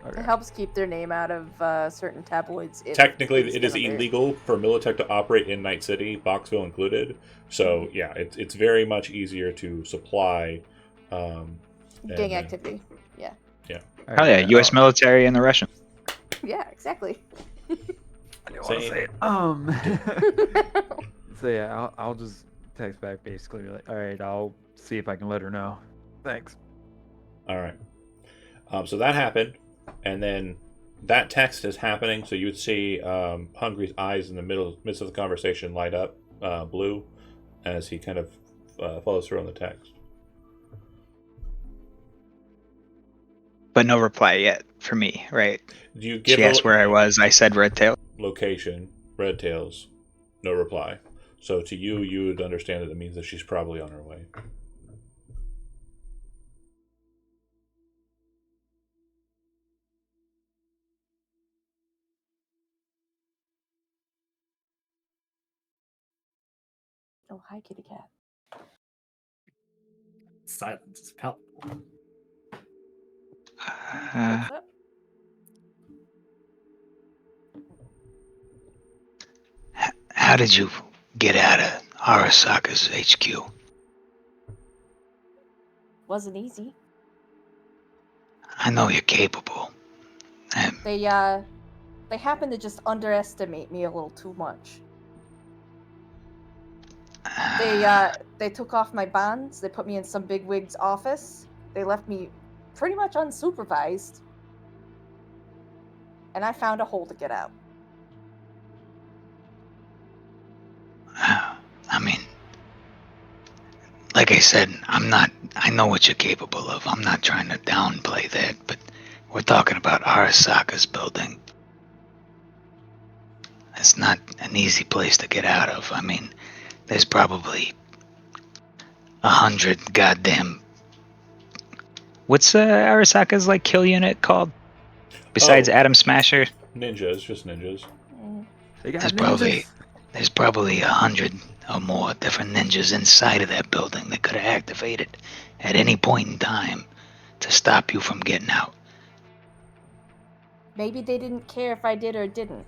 Okay. It helps keep their name out of certain tabloids. Technically, it is illegal for Militech to operate in Night City, Boxville included. So, yeah, it's very much easier to supply gang activity. Yeah. All Oh yeah, right, U.S. military and the Russian. Yeah, exactly. I didn't want to say it. So yeah, I'll just text back basically like, all right, I'll see if I can let her know. Thanks. All right. So that happened, and then that text is happening. So you would see Hungry's eyes in the midst of the conversation light up blue as he kind of follows through on the text. But no reply yet for me, right? Do you give She asked where I was. I said Red Tail. location? Red tails, no reply. So to you, you would understand that it means that she's probably on her way. Oh, hi, kitty cat. Silence is palpable. Uh, What's up? How did you get out of Arasaka's HQ? Wasn't easy. I know you're capable. They happened to just underestimate me a little too much. They took off my bonds. They put me in some bigwig's office. They left me pretty much unsupervised, and I found a hole to get out. I mean, like I said, I know what you're capable of. I'm not trying to downplay that, but we're talking about Arasaka's building. It's not an easy place to get out of. I mean, there's probably 100 goddamn. what's Arasaka's like kill unit called? Besides Oh. Atom Smasher. Ninjas, just ninjas. They got There's ninjas. There's probably 100 or more different ninjas inside of that building that could have activated at any point in time to stop you from getting out. Maybe they didn't care if I did or didn't.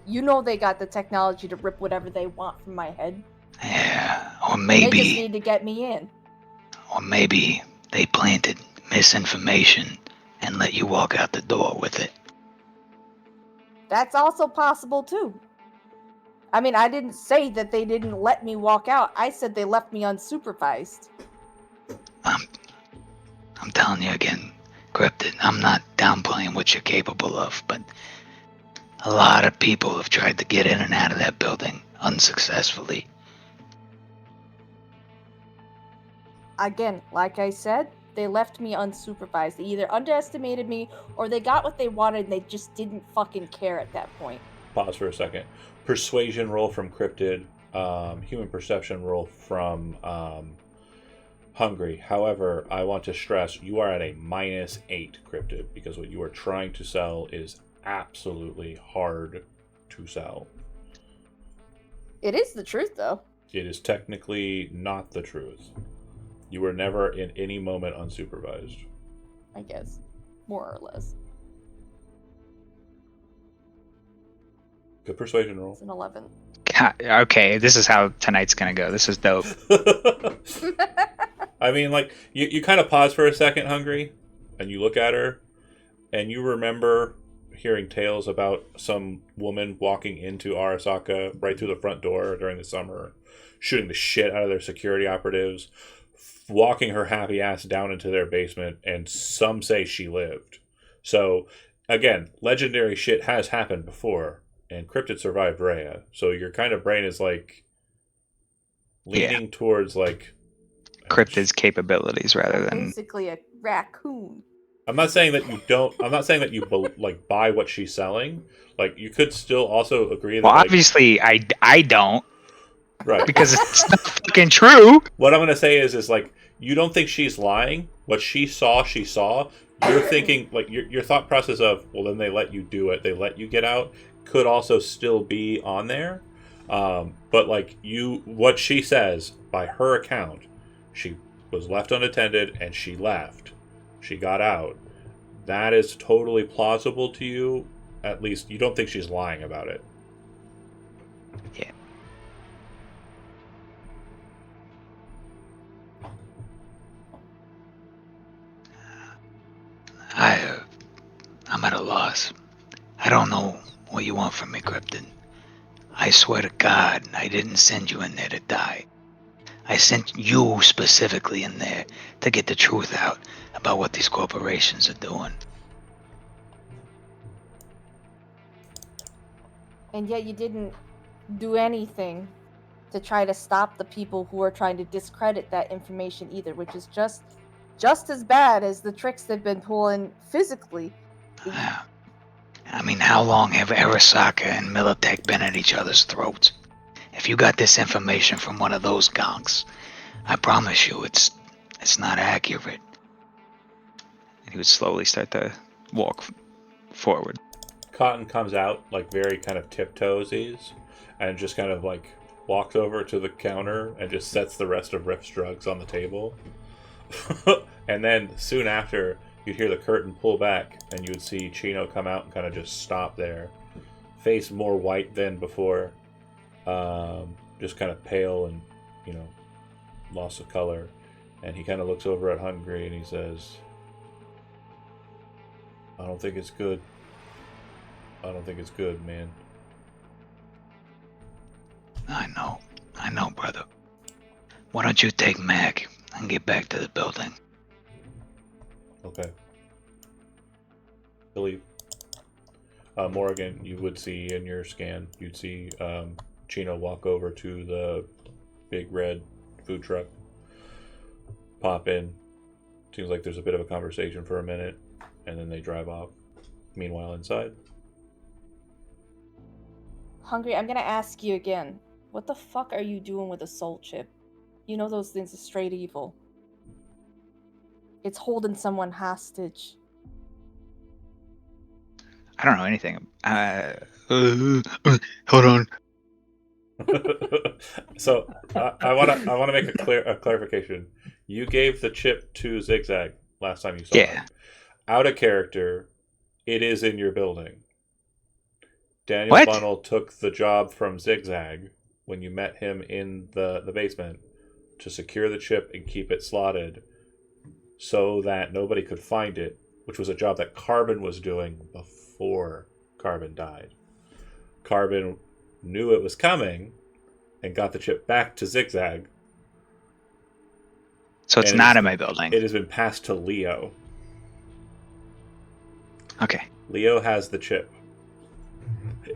You know they got the technology to rip whatever they want from my head. Yeah, or They just maybe, need to get me in. they planted misinformation and let you walk out the door with it. That's also possible too. I mean, I didn't say that they didn't let me walk out. I said they left me unsupervised. I'm telling you again, Cryptid, I'm not downplaying what you're capable of, but a lot of people have tried to get in and out of that building unsuccessfully. Again, like I said, they left me unsupervised. They either underestimated me or they got what they wanted and they just didn't fucking care at that point. Pause for a second. Persuasion roll from Cryptid. Human perception roll from Hungry. However, I want to stress you are at a -8, Cryptid, because what you are trying to sell is absolutely hard to sell. It is the truth, though. It is technically not the truth. You were never in any moment unsupervised. I guess. More or less. Good persuasion roll. It's an 11. God, okay, this is how tonight's gonna go. This is dope. I mean, like, you kind of pause for a second, Hungry, and you look at her, and you remember hearing tales about some woman walking into Arasaka right through the front door during the summer, shooting the shit out of their security operatives, walking her happy ass down into their basement, and some say she lived. So, again, legendary shit has happened before, and Cryptid survived Rhea. So your kind of brain is, like, leaning towards, like... Cryptid's capabilities rather than. Basically a raccoon. I'm not saying that you don't... I'm not saying that you, like, buy what she's selling. Like, you could still also agree that, Well, like... obviously, I don't. Right. Because it's not fucking true. What I'm going to say is like, you don't think she's lying. What she saw, she saw. You're thinking, like, your thought process of, well, then they let you do it. They let you get out could also still be on there. But, like, what she says, by her account, she was left unattended and she left. She got out. That is totally plausible to you. At least you don't think she's lying about it. Yeah. at a loss. I don't know what you want from me, Krypton. I swear to God, I didn't send you in there to die. I sent you specifically in there to get the truth out about what these corporations are doing. And yet you didn't do anything to try to stop the people who are trying to discredit that information either, which is just as bad as the tricks they've been pulling physically. I mean, how long have Arasaka and Militech been at each other's throats? If you got this information from one of those gonks, I promise you it's not accurate. And he would slowly start to walk forward. Cotton comes out like very kind of tiptoesies and just kind of like walks over to the counter and just sets the rest of Riff's drugs on the table. And then soon after, you'd hear the curtain pull back and you would see Chino come out and kind of just stop there, face more white than before, just kind of pale and, you know, loss of color. And he kind of looks over at Hungry and he says, I don't think it's good. I don't think it's good, man. I know, brother. Why don't you take Mac and get back to the building? Okay. Billy, Morgan, you would see in your scan, you'd see Chino walk over to the big red food truck, pop in. Seems like there's a bit of a conversation for a minute, and then they drive off. Meanwhile, inside. Hungry, I'm gonna ask you again. What the fuck are you doing with a soul chip? You know those things are straight evil. It's holding someone hostage. I don't know anything. Hold on. So I want to make a clarification. You gave the chip to Zigzag last time you saw Yeah. it. Out of character, it is in your building. Daniel What? Bunnell took the job from Zigzag when you met him in the basement to secure the chip and keep it slotted so that nobody could find it, which was a job that Carbon was doing before Carbon died. Carbon knew it was coming and got the chip back to Zigzag. So it's And not in my building. It has been passed to Leo. Okay. Leo has the chip.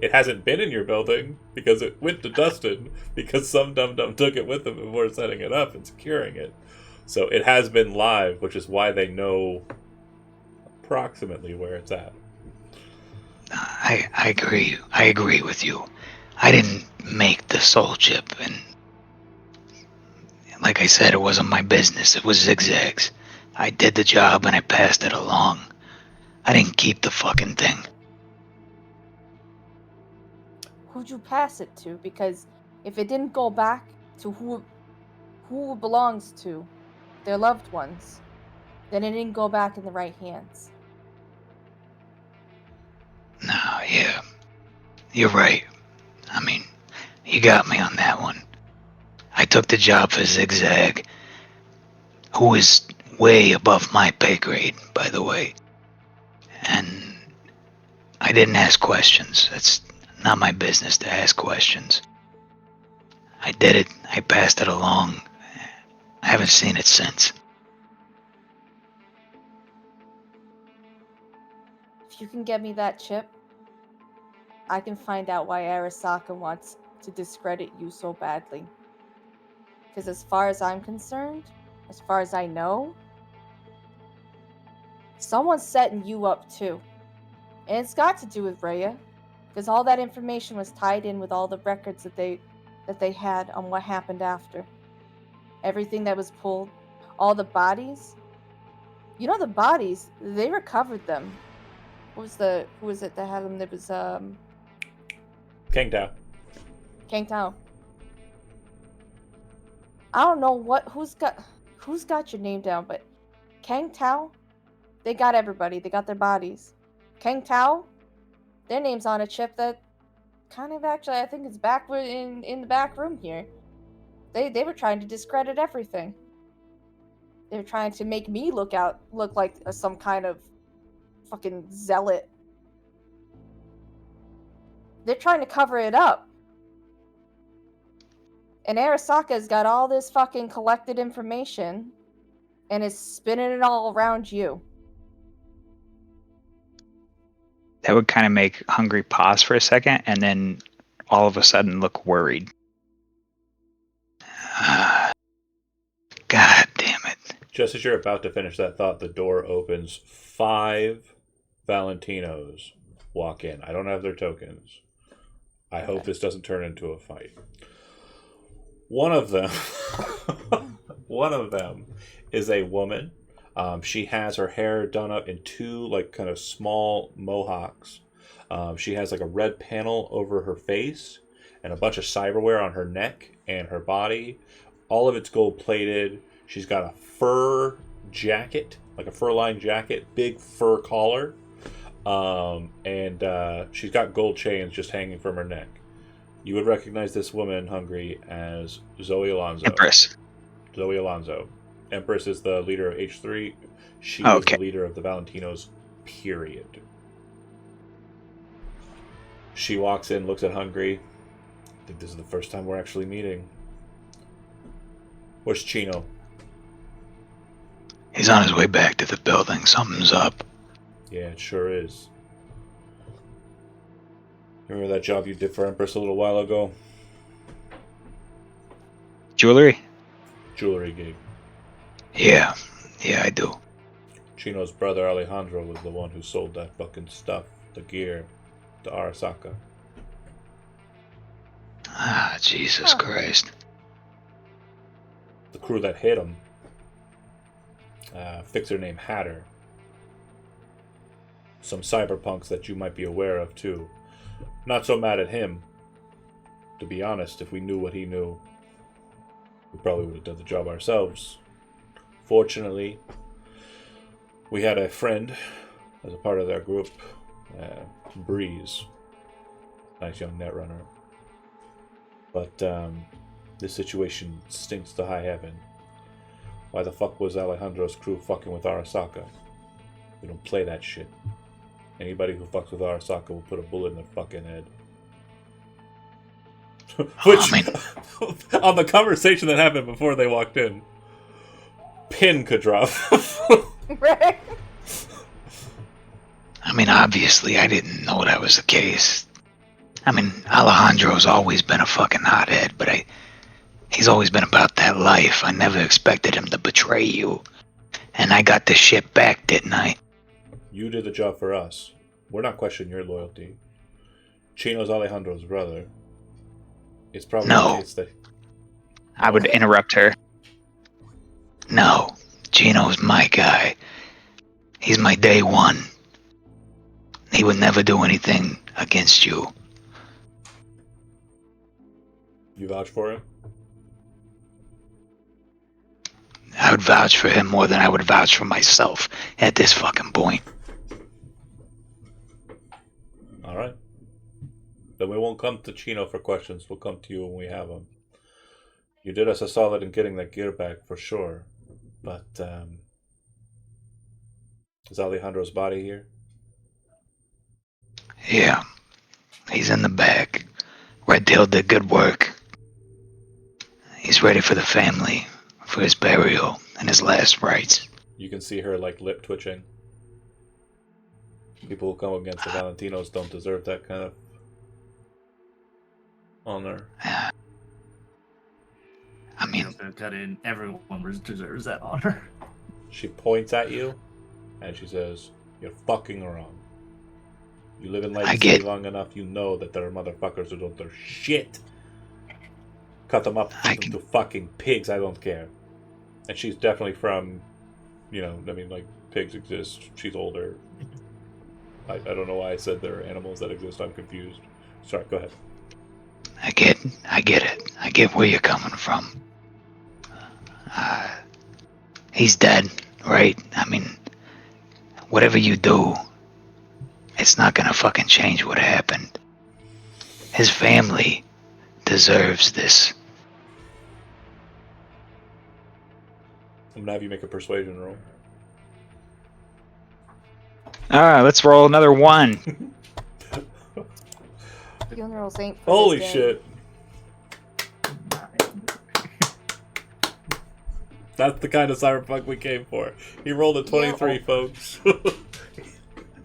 It hasn't been in your building because it went to Dustin because some dum-dum took it with them before setting it up and securing it. So it has been live, which is why they know approximately where it's at. I agree. I agree with you. I didn't make the soul chip, and like I said, it wasn't my business. It was Zigzag's. I did the job and I passed it along. I didn't keep the fucking thing. Who'd you pass it to? Because if it didn't go back to who it belongs to, their loved ones, then it didn't go back in the right hands. No, yeah. You're right. I mean, you got me on that one. I took the job for Zigzag, who is way above my pay grade, by the way. And I didn't ask questions. It's not my business to ask questions. I did it. I passed it along. I haven't seen it since. If you can get me that chip, I can find out why Arasaka wants to discredit you so badly. Because as far as I'm concerned, as far as I know, someone's setting you up too. And it's got to do with Rhea. Because all that information was tied in with all the records that they had on what happened after. Everything that was pulled, all the bodies. You know the bodies, they recovered them. Who was it that had them? It was Kang Tao. Kang Tao. I don't know who's got your name down, but Kang Tao, they got everybody. They got their bodies. Kang Tao, their name's on a chip that kind of actually I think it's back in the back room here. They were trying to discredit everything. They were trying to make me look like some kind of fucking zealot they're trying to cover it up. And Arasaka's got all this fucking collected information and is spinning it all around you. That would kind of make Hungry pause for a second and then all of a sudden look worried. God damn it. Just as you're about to finish that thought, the door opens. 5 Valentinos walk in. I don't have their tokens. I hope this doesn't turn into a fight. One of them is a woman. She has her hair done up in 2 like kind of small mohawks. She has like a red panel over her face and a bunch of cyberware on her neck and her body. All of it's gold plated. She's got a fur jacket, like a fur-lined jacket, big fur collar, and she's got gold chains just hanging from her neck. You would recognize this woman, Hungry, as Zoe Alonso. Empress. Zoe Alonso. Empress is the leader of H3. She Okay. is the leader of the Valentinos, period. She walks in, looks at Hungry. I think this is the first time we're actually meeting. Where's Chino? He's on his way back to the building. Something's up. Yeah, it sure is. Remember that job you did for Empress a little while ago? Jewelry? Jewelry gig. Yeah, I do. Chino's brother Alejandro was the one who sold that fucking stuff, the gear, to Arasaka. Ah, Jesus Christ. The crew that hit him, fixer named Hatter. Some cyberpunks that you might be aware of too. Not so mad at him. To be honest, if we knew what he knew, we probably would have done the job ourselves. Fortunately, we had a friend as a part of their group, Breeze. Nice young netrunner. But this situation stinks to high heaven. Why the fuck was Alejandro's crew fucking with Arasaka? We don't play that shit. Anybody who fucks with Arasaka will put a bullet in their fucking head. Which, on the conversation that happened before they walked in, pin could drop. Right? I mean, obviously, I didn't know that was the case. I mean, Alejandro's always been a fucking hothead, but he's always been about that life. I never expected him to betray you. And I got the shit back, didn't I? You did the job for us. We're not questioning your loyalty. Chino's Alejandro's brother. It's probably No. the case that... I would interrupt her. No, Gino's my guy. He's my day one. He would never do anything against you. You vouch for him? I would vouch for him more than I would vouch for myself at this fucking point. Alright. Then we won't come to Chino for questions. We'll come to you when we have them. You did us a solid in getting that gear back, for sure. But, is Alejandro's body here? Yeah, he's in the back. Red Tail did good work. He's ready for the family, for his burial and his last rites. You can see her, like, lip twitching. People who come against the Valentinos don't deserve that kind of honor. I mean, I'm gonna cut in. Everyone deserves that honor. She points at you, and she says, "You're fucking wrong. You live in Light City long enough, you know that there are motherfuckers who don't do shit. Cut them up, feed them to fucking pigs, I don't care." And she's definitely from, you know, I mean, like, pigs exist. She's older. I don't know why I said there are animals that exist. I'm confused. Sorry, go ahead. I get it. I get where you're coming from. He's dead, right? I mean, whatever you do, it's not gonna fucking change what happened. His family deserves this. I'm gonna have you make a persuasion roll. Let's roll another 1. funerals ain't for the Holy dead. shit. That's the kind of cyberpunk we came for. He rolled a 23, folks.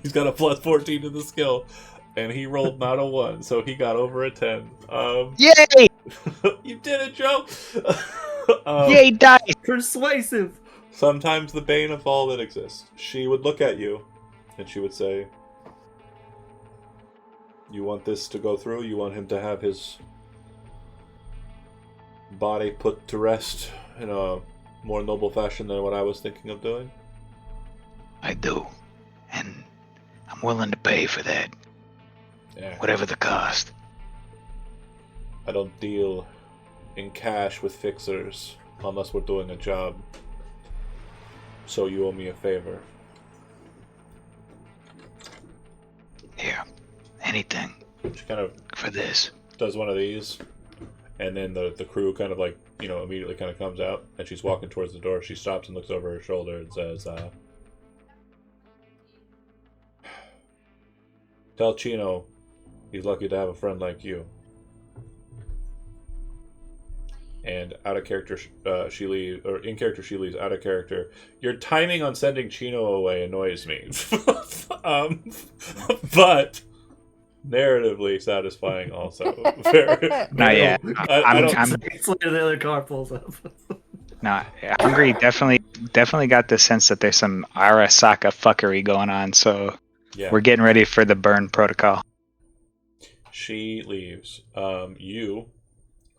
He's got a plus 14 to the skill. And he rolled not a 1, so he got over a 10. Yay! You did it, Joe! Yay, dice! Persuasive. Sometimes the bane of all that exists. She would look at you, and she would say, you want this to go through? You want him to have his body put to rest in a more noble fashion than what I was thinking of doing? I do. And I'm willing to pay for that. Yeah. Whatever the cost. I don't deal in cash with fixers unless we're doing a job. So you owe me a favor. Here. Anything. She kind of for this. does one of these, and then the crew kind of like, immediately kind of comes out, and she's walking towards the door. She stops and looks over her shoulder and says, tell Chino he's lucky to have a friend like you. And out of character, she leaves, or in character, she leaves. Out of character, your timing on sending Chino away annoys me. But narratively satisfying also. Not yet. I'm Later, the other car pulls up. not hungry. Definitely got the sense that there's some Arasaka fuckery going on. So yeah. we're getting ready for the burn protocol. She leaves. You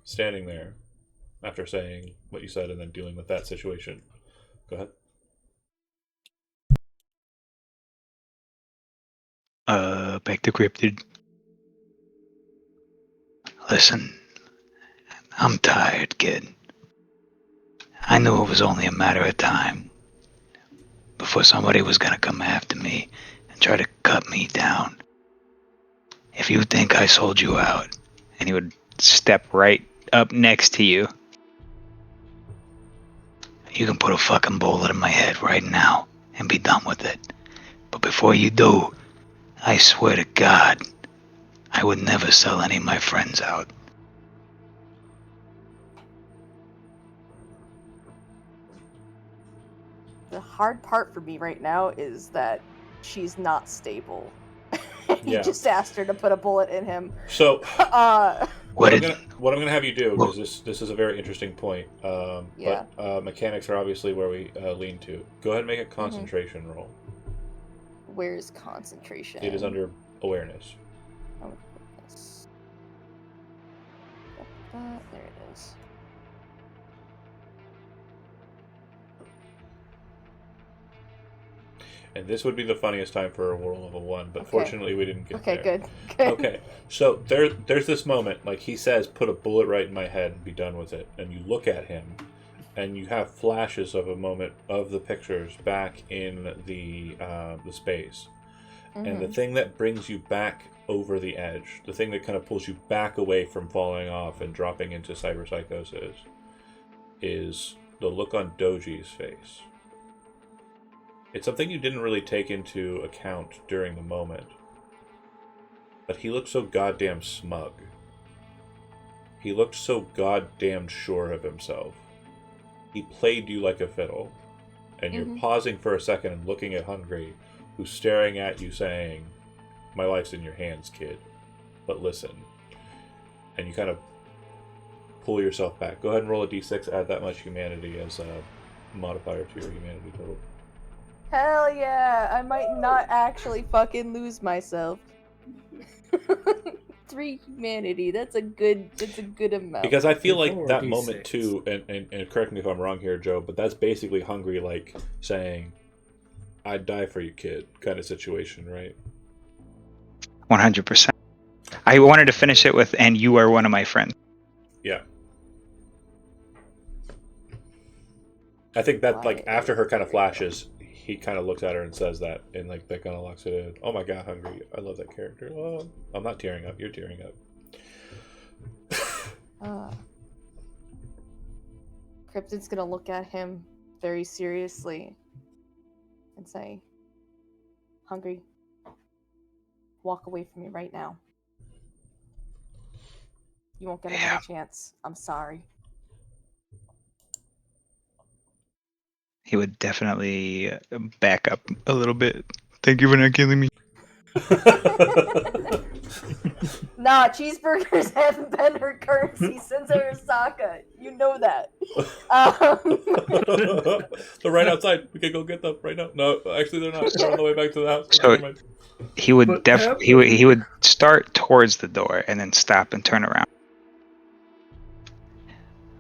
standing there after saying what you said and then dealing with that situation. Go ahead. Back to cryptid. Listen, I'm tired, kid. I knew it was only a matter of time before somebody was gonna come after me and try to cut me down. If you think I sold you out, And he would step right up next to you. you can put a fucking bullet in my head right now and be done with it. But before you do, I swear to God, I would never sell any of my friends out. The hard part for me right now is that she's not stable. He Yeah. just asked her to put a bullet in him. So What I'm did gonna have you do, because this is a very interesting point. Yeah. But mechanics are obviously where we lean to. Go ahead and make a concentration roll. Where's concentration? It is under awareness. Oh, goodness. There it is. And this would be the funniest time for a roll of a 1, but Okay. fortunately we didn't get there. Okay, good. Okay, so there's this moment, like he says, put a bullet right in my head and be done with it. And you look at him, and you have flashes of a moment of the pictures back in the space. And the thing that brings you back over the edge, the thing that kind of pulls you back away from falling off and dropping into cyberpsychosis, is the look on Doji's face. It's something you didn't really take into account during the moment. But he looked so goddamn smug. He looked so goddamn sure of himself. He played you like a fiddle. And you're pausing for a second and looking at Hungry, who's staring at you saying, my life's in your hands, kid. But listen. And you kind of pull yourself back. Go ahead and roll a d6, add that much humanity as a modifier to your humanity total. Hell yeah! I might not actually fucking lose myself. 3 humanity. That's a good amount. Because I feel like Before that D6. moment too, and correct me if I'm wrong here, Joe, but that's basically Hungry like saying, I'd die for you, kid, kind of situation, right? 100%. I wanted to finish it with, and you are one of my friends. Yeah. I think that like after her kind of flashes, he kind of looks at her and says that, and like that kind of locks it in. Oh my god, Hungry! I love that character. Oh, I'm not tearing up. You're tearing up. Cryptid's gonna look at him very seriously and say, Hungry, walk away from me right now. You won't get Yeah. another chance. I'm sorry. He would definitely back up a little bit. Thank you for not killing me. Nah, cheeseburgers haven't been her currency since Arasaka. You know that. They're right outside. We can go get them right now. No, actually, they're not. They're on the way back to the house. So- Never mind. He would But he would start towards the door and then stop and turn around.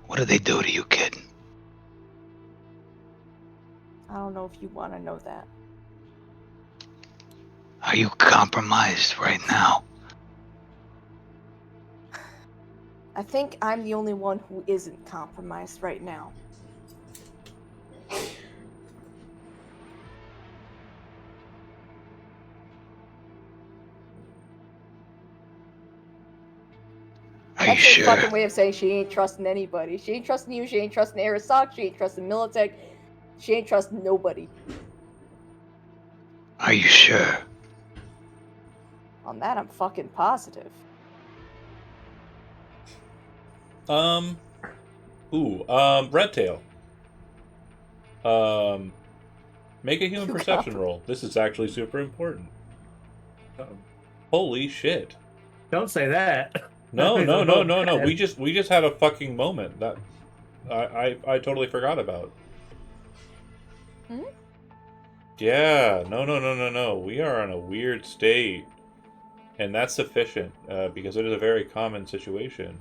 What did they do to you, kid? I don't know if you want to know that. Are you compromised right now? I think I'm the only one who isn't compromised right now. Are you That's her sure? fucking way of saying she ain't trusting anybody. She ain't trusting you, she ain't trusting Arasaka, she ain't trusting Militech, she ain't trusting nobody. Are you sure? On that, I'm fucking positive. Red Tail. Make a human You perception got- roll. This is actually super important. Holy shit. Don't say that. No. We just had a fucking moment that I totally forgot about. Hmm? Yeah, no. We are in a weird state, and that's sufficient because it is a very common situation.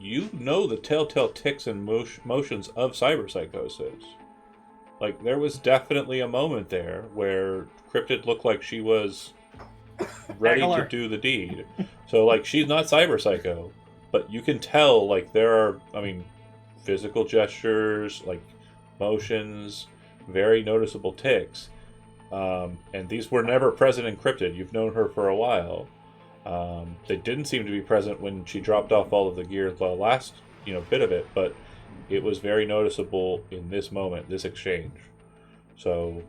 You know the telltale tics and motions of cyberpsychosis. Like, there was definitely a moment there where Cryptid looked like she was ready Tackle to her. do the deed. So, like, she's not cyberpsycho, but you can tell, like, there are, physical gestures, like, motions, very noticeable tics. And these were never present in Cryptid. You've known her for a while. They didn't seem to be present when she dropped off all of the gear the last, bit of it, but it was very noticeable in this moment, this exchange. So,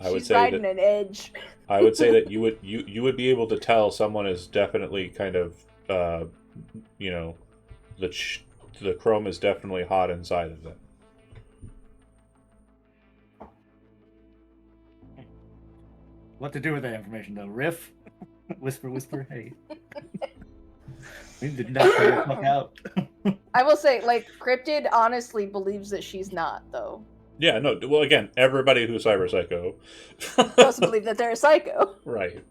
I would She's say riding that an edge. I would say that you would be able to tell someone is definitely kind of, the chrome is definitely hot inside of them. What to do with that information, though? Riff? Whisper, hey. We did not figure the fuck out. I will say, like, Cryptid honestly believes that she's not, though. Yeah, no. Well, again, everybody who's cyberpsycho Doesn't believe that they're a psycho. right.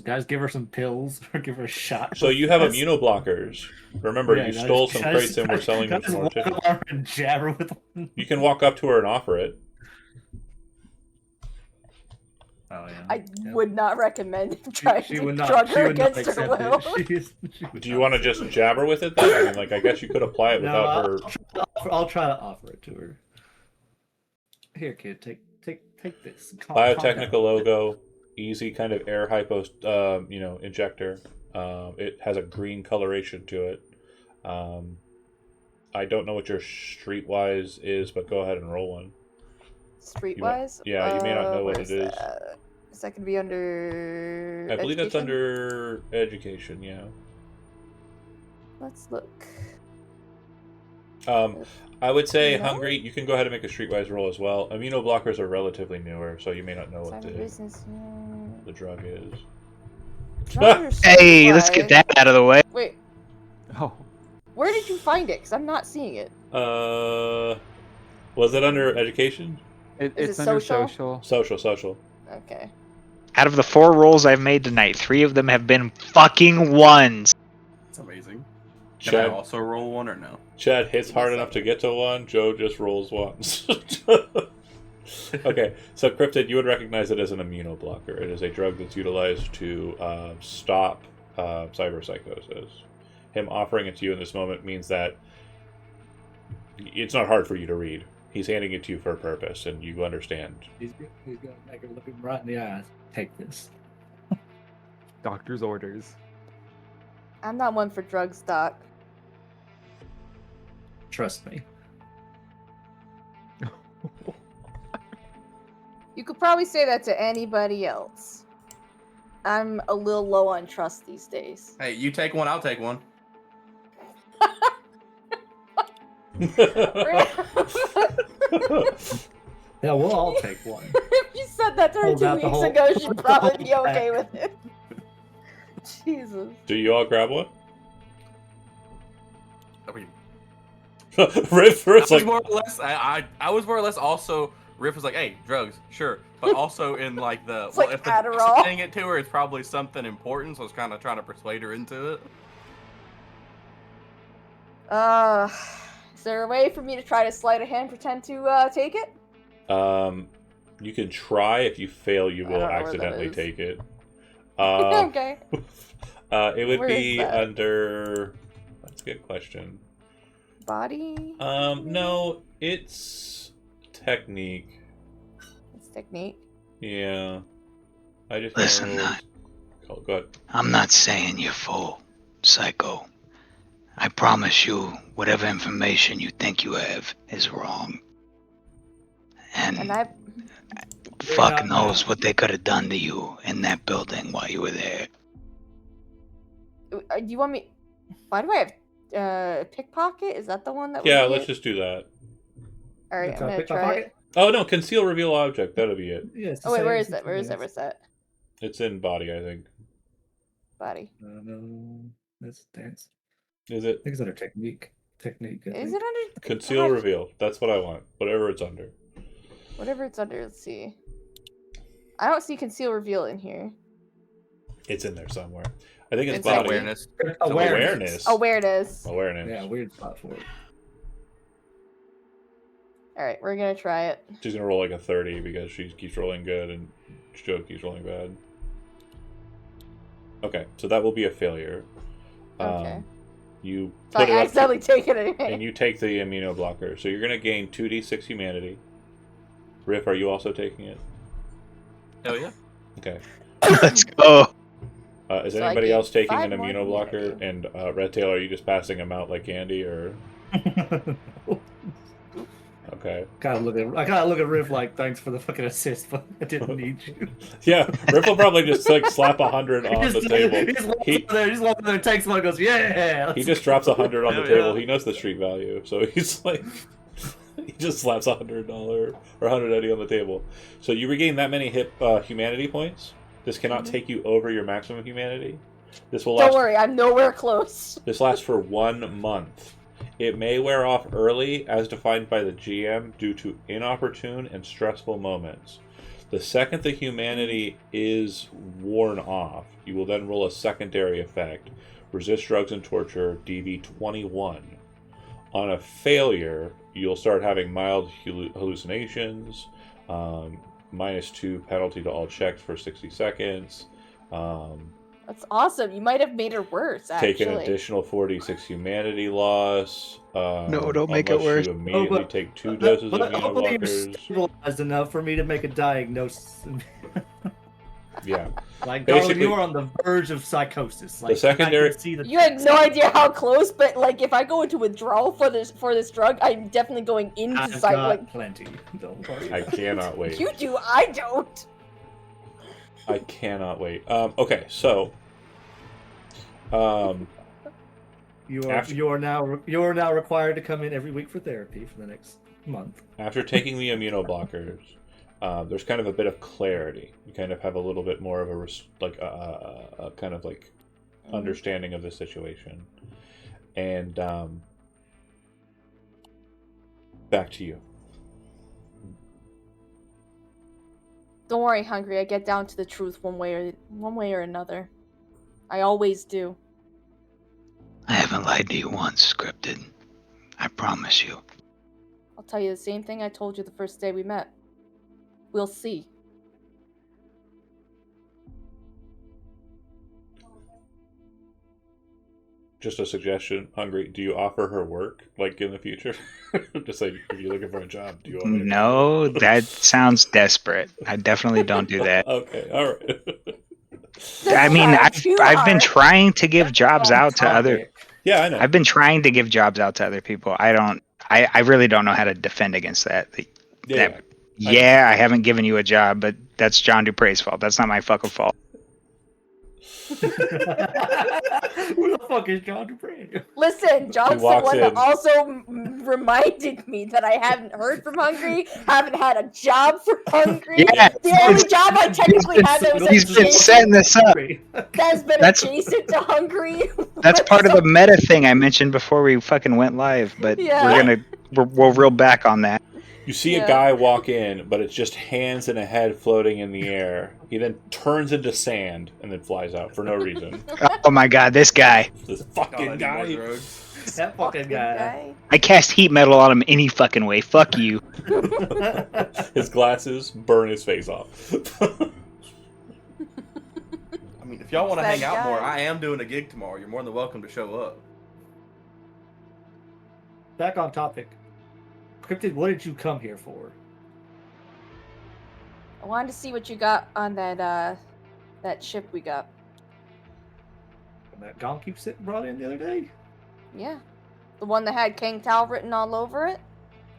Guys, give her some pills or give her a shot. So you have Guys- immunoblockers. Remember, Yeah, you guys- stole some guys- crates and were selling them guys for more walk up tickets. on her and jab her with one. You can walk up to her and offer it. Oh yeah. I Yeah. would not recommend trying She to would not. drug She her would not against her accept will. it. She would Do you not want to just jab her with it then? I mean, like, I guess you could apply it No, without her. I'll try to offer it to her. Here, kid, take this. Calm Biotechnical down. logo, easy kind of air hypo, injector. It has a green coloration to it. I don't know what your streetwise is, but go ahead and roll one. Streetwise? You may not know what where it is. that? Is that going to be under I believe that's education? under education. Yeah. Let's look. I would say No? hungry. You can go ahead and make a streetwise roll as well. Immunoblockers are relatively newer, so you may not know what Cyber business. the drug is. Not under Hey, let's get Streetwise. that out of the way. Wait, Oh, where did you find it? Because I'm not seeing it. Was it under education? Is it's it under social? Social. Okay. Out of the 4 rolls I've made tonight, 3 of them have been fucking ones. That's amazing. Can I Chad, also roll one or no? Chad hits hard enough to get to one. Joe just rolls once. Okay, so Cryptid, you would recognize it as an immunoblocker. It is a drug that's utilized to stop cyberpsychosis. Him offering it to you in this moment means that it's not hard for you to read. He's handing it to you for a purpose, and you understand. He's gonna make her look him right in the eyes. Take this. doctor's orders. I'm not one for drugs, Doc. Trust me. You could probably say that to anybody else. I'm a little low on trust these days. Hey, you take one, I'll take one. Yeah, we'll all take one. If you said that to her Hold 2 out the weeks whole- ago, she'd probably be whole okay pack. with it. Jesus. Do you all grab one? I mean, Riff's I was like, more or less. I was more or less also. Riff was like, "Hey, drugs, sure," but also in like the It's like if the Adderall. saying it to her, it's probably something important. So I was kind of trying to persuade her into it. Is there a way for me to try to sleight of hand, pretend to take it? you can try. If you fail, you I will don't know where that accidentally is. take it. Okay. It would Where is be that? under. That's a good question. Body? No, it's technique. It's technique. Yeah, I just Listen, know. Oh, go ahead. I'm not saying you're full, Psycho. I promise you, whatever information you think you have is wrong. And And I. fuck not knows now. what they could have done to you in that building while you were there. Do you want me? Why do I have pickpocket? Is that the one that? Yeah, would be let's it? just do that. All right, That's I'm our gonna pick my try pocket? it. Oh no, conceal, reveal object. That'll be it. Yeah, it's the Oh wait, same where as is that? the Where is that? last. Where's that? It's in body, I think. Body. No, that's dance. Is I it think it's under technique. Technique. I Is think. it under? conceal, Gosh, reveal? That's what I want. Whatever it's under. Whatever it's under. Let's see. I don't see conceal reveal in here. It's in there somewhere. I think it's It's body. Awareness. Awareness. Awareness. Awareness. Yeah, weird spot for it. All right, we're gonna try it. She's gonna roll like a 30 because she keeps rolling good and Joe keeps rolling bad. Okay, so that will be a failure. Okay. You So I put it up accidentally take it anyway. and you take the immunoblocker. So you're gonna gain 2d6 humanity. Riff, are you also taking it? Hell yeah. Okay. Let's go. Is So I anybody gain else taking 5 an more immunoblocker? humanity. And Red Tail, are you just passing them out like candy, or okay? I kind of look at Riff like, thanks for the fucking assist, but I didn't need you. Yeah, Riff will probably just like slap 100 on the table. He just walks He- over there, and takes one, and goes, yeah. He just drops 100 on the Hell table. yeah. He knows the street value, so he's like, he just slaps $100 or 100 Eddie on the table. So you regain that many hit humanity points. This cannot take you over your maximum humanity. This will Don't last. worry, I'm nowhere close. This lasts for 1 month. It may wear off early, as defined by the GM, due to inopportune and stressful moments. The second the humanity is worn off, you will then roll a secondary effect. Resist drugs and torture, DV 21. On a failure, you'll start having mild hallucinations, -2 penalty to all checks for 60 seconds. That's awesome. You might have made her worse, actually. Take an additional 46 humanity loss. No, don't make it unless worse. You immediately but- take 2 doses of hopefully you're immunoblockers. stabilized enough for me to make a diagnosis. Yeah. Like, Basically- darling, you are on the verge of psychosis. Like, secondary- I can see the You had no idea how close, but like if I go into withdrawal for this drug, I'm definitely going into I've psych. got Like plenty. Don't worry. I cannot wait. you do, I don't. I cannot wait. Okay, so You After- are now required to come in every week for therapy for the next month. after taking the immunoblockers, there's kind of a bit of clarity. You kind of have a little bit more of a kind of like understanding of the situation. And back to you. Don't worry, Hungry. I get down to the truth one way or another. I always do. I haven't lied to you once, Scripted. I promise you. I'll tell you the same thing I told you the first day we met. We'll see. Just a suggestion, Hungry. Do you offer her work like in the future? Just like if you're looking for a job, do you want me to- No, that sounds desperate. I definitely don't do that. Okay, all right. I mean, I've been trying to give jobs On out to other. topic. Yeah, I know. I've been trying to give jobs out to other people. I really don't know how to defend against that. Yeah, that- Yeah, I haven't given you a job, but that's John Dupre's fault. That's not my fucking fault. Who the fuck is John Dupre? Listen, John's the walks one that in. also reminded me that I haven't heard from Hungry, haven't had a job for Hungry. Yeah, The only job I technically had that was he's been adjacent, setting this up. that's been That's- adjacent to Hungry. That's was part of the some- meta thing I mentioned before we fucking went live, but Yeah. we'll reel back on that. You see Yeah. a guy walk in, but it's just hands and a head floating in the air. He then turns into sand and then flies out for no reason. Oh my god, this guy. This God, fucking I need more guy. drugs. That fucking guy. I cast heat metal on him any fucking way. Fuck you. His glasses burn his face off. I mean, if y'all want to That hang out more, guy. I am doing a gig tomorrow. You're more than welcome to show up. Back on topic. Cryptid, what did you come here for? I wanted to see what you got on that ship we got. And that Gonk you brought in the other day? Yeah. The one that had King Tao written all over it.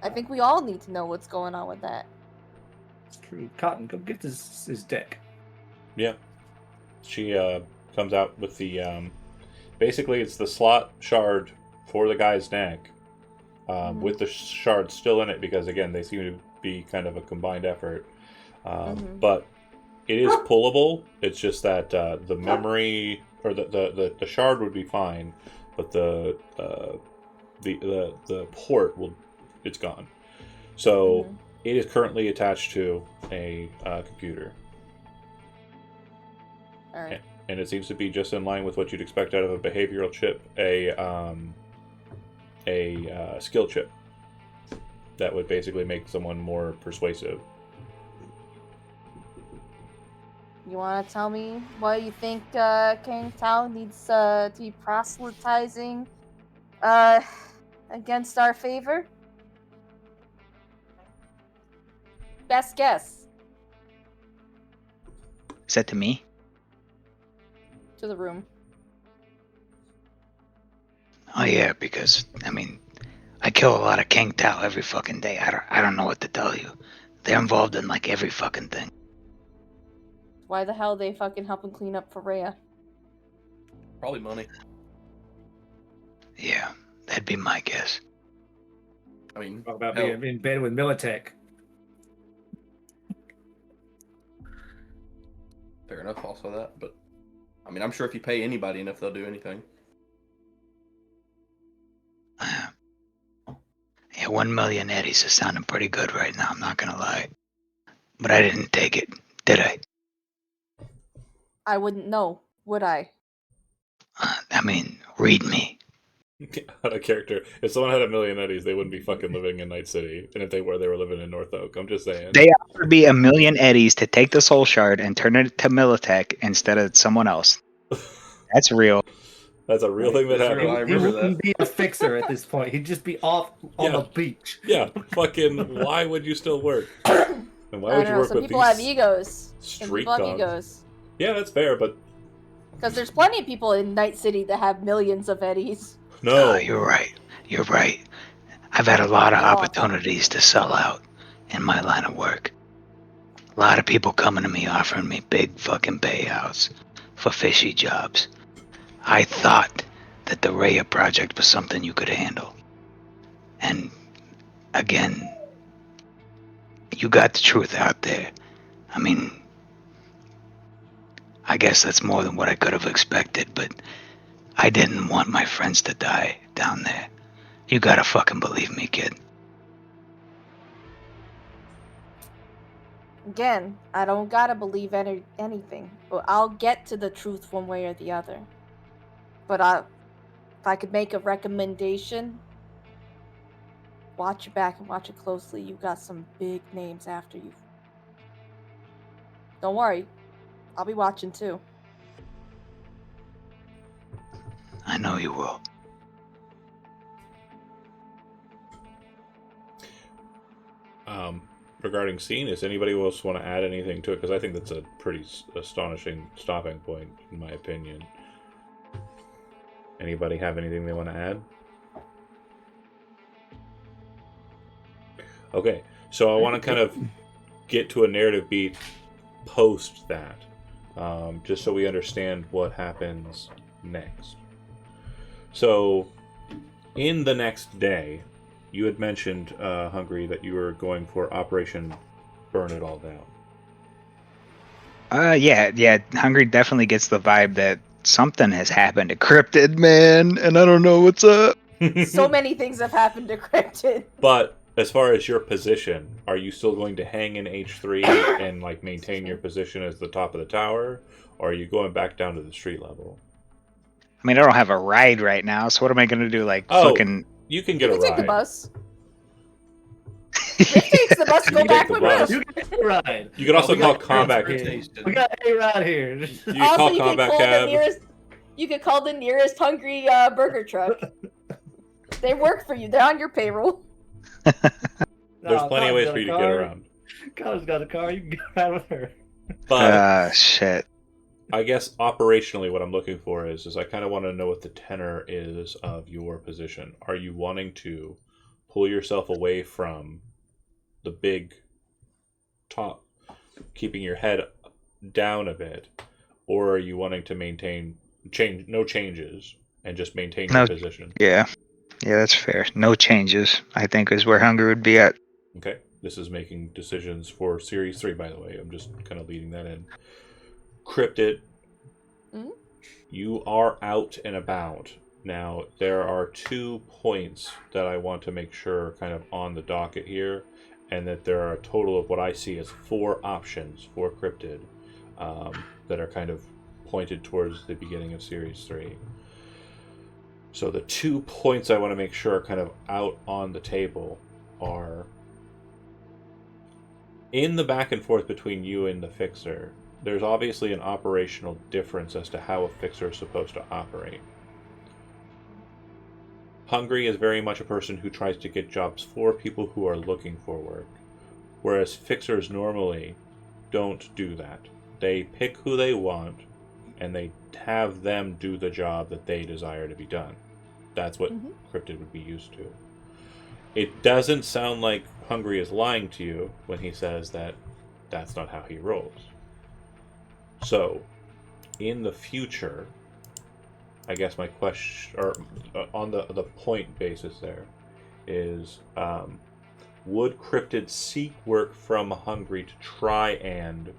I think we all need to know what's going on with that. It's true. Cotton, go get his deck. Yeah. She comes out with the basically it's the slot shard for the guy's neck, with the shard still in it because again they seem to be kind of a combined effort. But it is pullable. It's just that the memory or the shard would be fine, but the port it's gone. So it is currently attached to a computer. All right. And it seems to be just in line with what you'd expect out of a behavioral chip, a skill chip that would basically make someone more persuasive. You want to tell me why you think King Tao needs to be proselytizing against our favor? Best guess. Is that to me? To the room. Oh yeah, because I mean, I kill a lot of King Tao every fucking day. I don't know what to tell you. They're involved in like every fucking thing. Why the hell they fucking helping clean up for Rhea? Probably money. Yeah, that'd be my guess. I mean, Talk about hell, being in bed with Militech. fair enough. Also that, but I mean, I'm sure if you pay anybody enough, they'll do anything. Yeah, 1 million eddies is sounding pretty good right now. I'm not gonna lie, but I didn't take it, did I? I wouldn't know, would I? I mean, read me. Out of character. If someone had 1 million eddies, they wouldn't be fucking living in Night City. And if they were living in North Oak. I'm just saying. They offered me 1 million eddies to take the soul shard and turn it to Militech instead of someone else. That's real. That's a real thing that That's real. happened. I He remember wouldn't that. be a fixer at this point. He'd just be off on Yeah. the beach. Yeah, fucking. Why would you still work? And why I would don't you know. work Some with people have these egos. Some street people have dogs? egos. Yeah, that's fair, but Because there's plenty of people in Night City that have millions of eddies. no. You're right. You're right. I've had a lot of Get off. opportunities to sell out in my line of work. A lot of people coming to me offering me big fucking payouts for fishy jobs. I thought that the Rhea project was something you could handle. And again, you got the truth out there. I mean, I guess that's more than what I could have expected, but I didn't want my friends to die down there. You gotta fucking believe me, kid. Again, I don't gotta believe anything, but I'll get to the truth one way or the other. But if I could make a recommendation, watch your back and watch it closely. You got some big names after you. Don't worry, I'll be watching too. I know you will. Regarding scene, does anybody else want to add anything to it? Because I think that's a pretty astonishing stopping point, in my opinion. Anybody have anything they want to add? Okay, so I want to kind of get to a narrative beat post that. just so we understand what happens next. So, in the next day, you had mentioned, Hungry, that you were going for Operation Burn It All Down. Yeah. Hungry definitely gets the vibe that something has happened to Cryptid, man, and I don't know what's up. So many things have happened to Cryptid. But as far as your position, are you still going to hang in H3 and like maintain your position as the top of the tower, or are you going back down to the street level? I mean, I don't have a ride right now, so what am I gonna do? Like, fucking. You can You get can a take ride. the bus. Riff takes the bus to You go can back take the with bus. Riff. You get a ride. You can also we call got combat. transportation. We got a ride here. You can Also, call you can combat call cab. the nearest. You could call the nearest Hungry burger truck. They work for you. They're on your payroll. There's plenty of ways for you to get around. Kyle's got a car. You can get around with her. But Shit. I guess operationally, what I'm looking for is I kind of want to know what the tenor is of your position. Are you wanting to pull yourself away from the big top, keeping your head down a bit, or are you wanting to maintain no changes and just maintain your position? Yeah, that's fair. No changes, I think, is where Hungry would be at. Okay, this is making decisions for Series 3, by the way. I'm just kind of leading that in. Cryptid, you are out and about. Now, there are 2 points that I want to make sure are kind of on the docket here, and that there are a total of what I see as 4 options for Cryptid that are kind of pointed towards the beginning of Series 3. So the 2 points I want to make sure are kind of out on the table are in the back and forth between you and the Fixer. There's obviously an operational difference as to how a Fixer is supposed to operate. Hungry is very much a person who tries to get jobs for people who are looking for work, whereas Fixers normally don't do that. They pick who they want, and they have them do the job that they desire to be done. That's what Cryptid would be used to. It doesn't sound like Hungry is lying to you when he says that that's not how he rolls. So, in the future, I guess my question, or on the point basis there, is would Cryptid seek work from Hungry to try and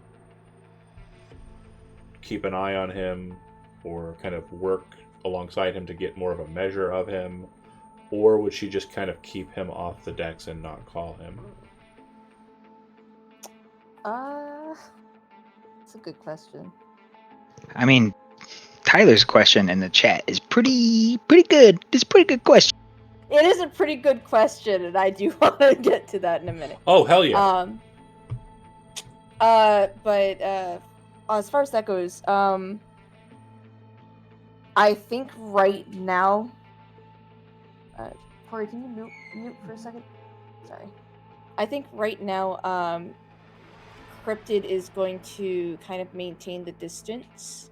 keep an eye on him, or kind of work alongside him to get more of a measure of him, or would she just kind of keep him off the decks and not call him? That's a good question. I mean, Tyler's question in the chat is pretty good. It's a pretty good question. It is a pretty good question, and I do want to get to that in a minute. Oh, hell yeah. But as far as that goes, I think right now, Corey, can you mute for a second? Sorry. I think right now, Cryptid is going to kind of maintain the distance.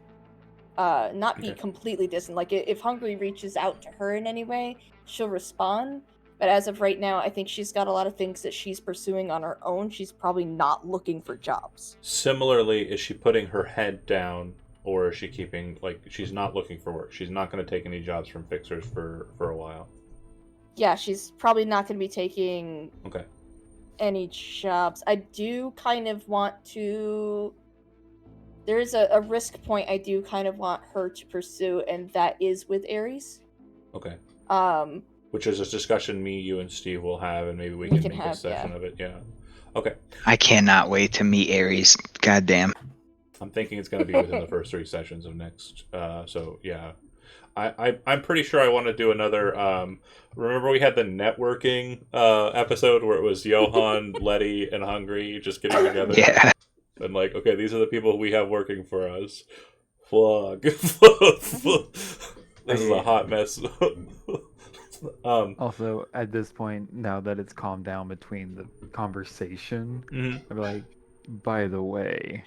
Not be completely distant. Like, if Hungry reaches out to her in any way, she'll respond. But as of right now, I think she's got a lot of things that she's pursuing on her own. She's probably not looking for jobs. Similarly, is she putting her head down, or is she keeping, like, she's not looking for work? She's not going to take any jobs from Fixers for a while. Yeah, she's probably not going to be taking any jobs. I do kind of want to... There's a risk point I do kind of want her to pursue, and that is with Ares. Okay. Which is a discussion me, you, and Steve will have, and maybe we can make a session of it. Yeah. Okay. I cannot wait to meet Ares. Goddamn. I'm thinking it's going to be within the first 3 sessions of next. So yeah, I'm pretty sure I want to do another. Remember we had the networking episode where it was Johan, Letty, and Hungry just getting together. Yeah. And like, okay, these are the people we have working for us. Flug. This is a hot mess. Also, at this point, now that it's calmed down between the conversation, I'm like, by the way,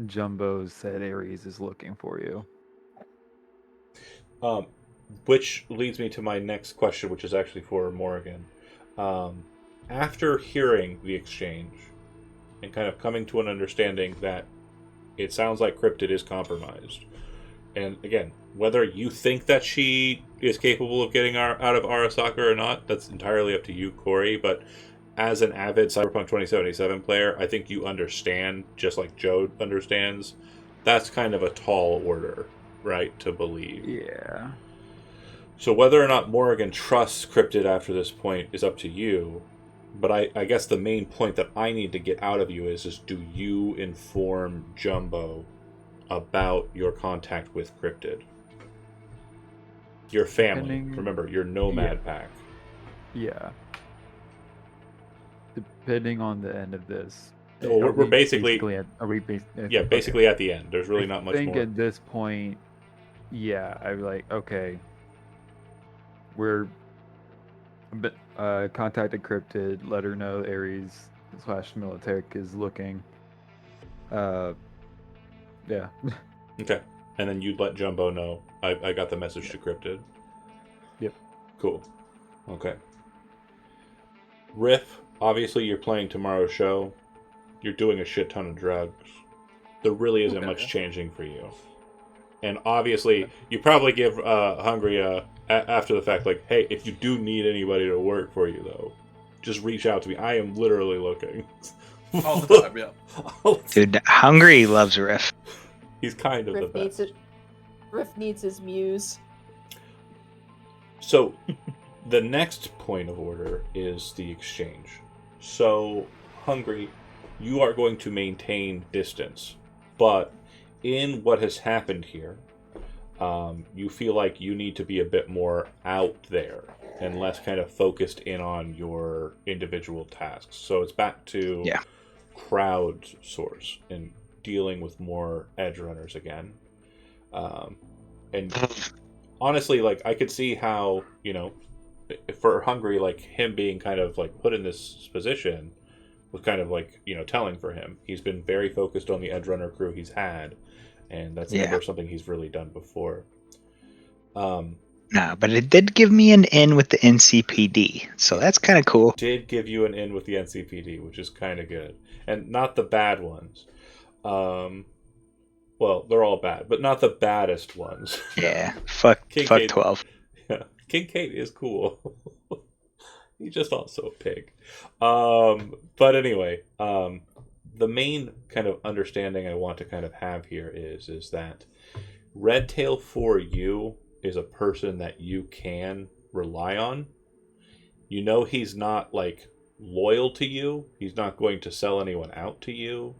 Jumbo said Ares is looking for you. Which leads me to my next question, which is actually for Morgan. After hearing the exchange and kind of coming to an understanding that it sounds like Cryptid is compromised. And again, whether you think that she is capable of getting out of Arasaka or not, that's entirely up to you, Corey. But as an avid Cyberpunk 2077 player, I think you understand, just like Joe understands, that's kind of a tall order, right, to believe. Yeah. So whether or not Morrigan trusts Cryptid after this point is up to you. But I guess the main point that I need to get out of you is do you inform Jumbo about your contact with Cryptid? Your family. Remember, your nomad pack. Yeah. Depending on the end of this. Well, we're basically at, basically at the end. There's really not much more. I think at this point, yeah, I'd be like, okay, we're contacted Cryptid, let her know Ares / Militech is looking. Yeah. Okay. And then you'd let Jumbo know. I got the message to Cryptid. Yep. Cool. Okay. Riff, obviously you're playing tomorrow's show. You're doing a shit ton of drugs. There really isn't much changing for you. And obviously, you probably give Hungry after the fact, like, hey, if you do need anybody to work for you, though, just reach out to me. I am literally looking. All the time, yeah. Dude, Hungry loves Riff. He's kind of Riff the best. Riff needs his muse. So, the next point of order is the exchange. So, Hungry, you are going to maintain distance. But in what has happened here, you feel like you need to be a bit more out there and less kind of focused in on your individual tasks. So it's back to crowd source and dealing with more edge runners again. And honestly, like, I could see how, you know, for Hungry, like, him being kind of like put in this position was kind of like, you know, telling for him. He's been very focused on the edge runner crew he's had, and that's never something he's really done before. No, but it did give me an in with the NCPD, so that's kind of cool. Did give you an in with the NCPD, which is kind of good, and not the bad ones. Well, they're all bad, but not the baddest ones. Yeah, fuck 12. Yeah, Kincaid is cool. He's just also a pig. But anyway, the main kind of understanding I want to kind of have here is that Redtail for you is a person that you can rely on. You know he's not, like, loyal to you. He's not going to sell anyone out to you.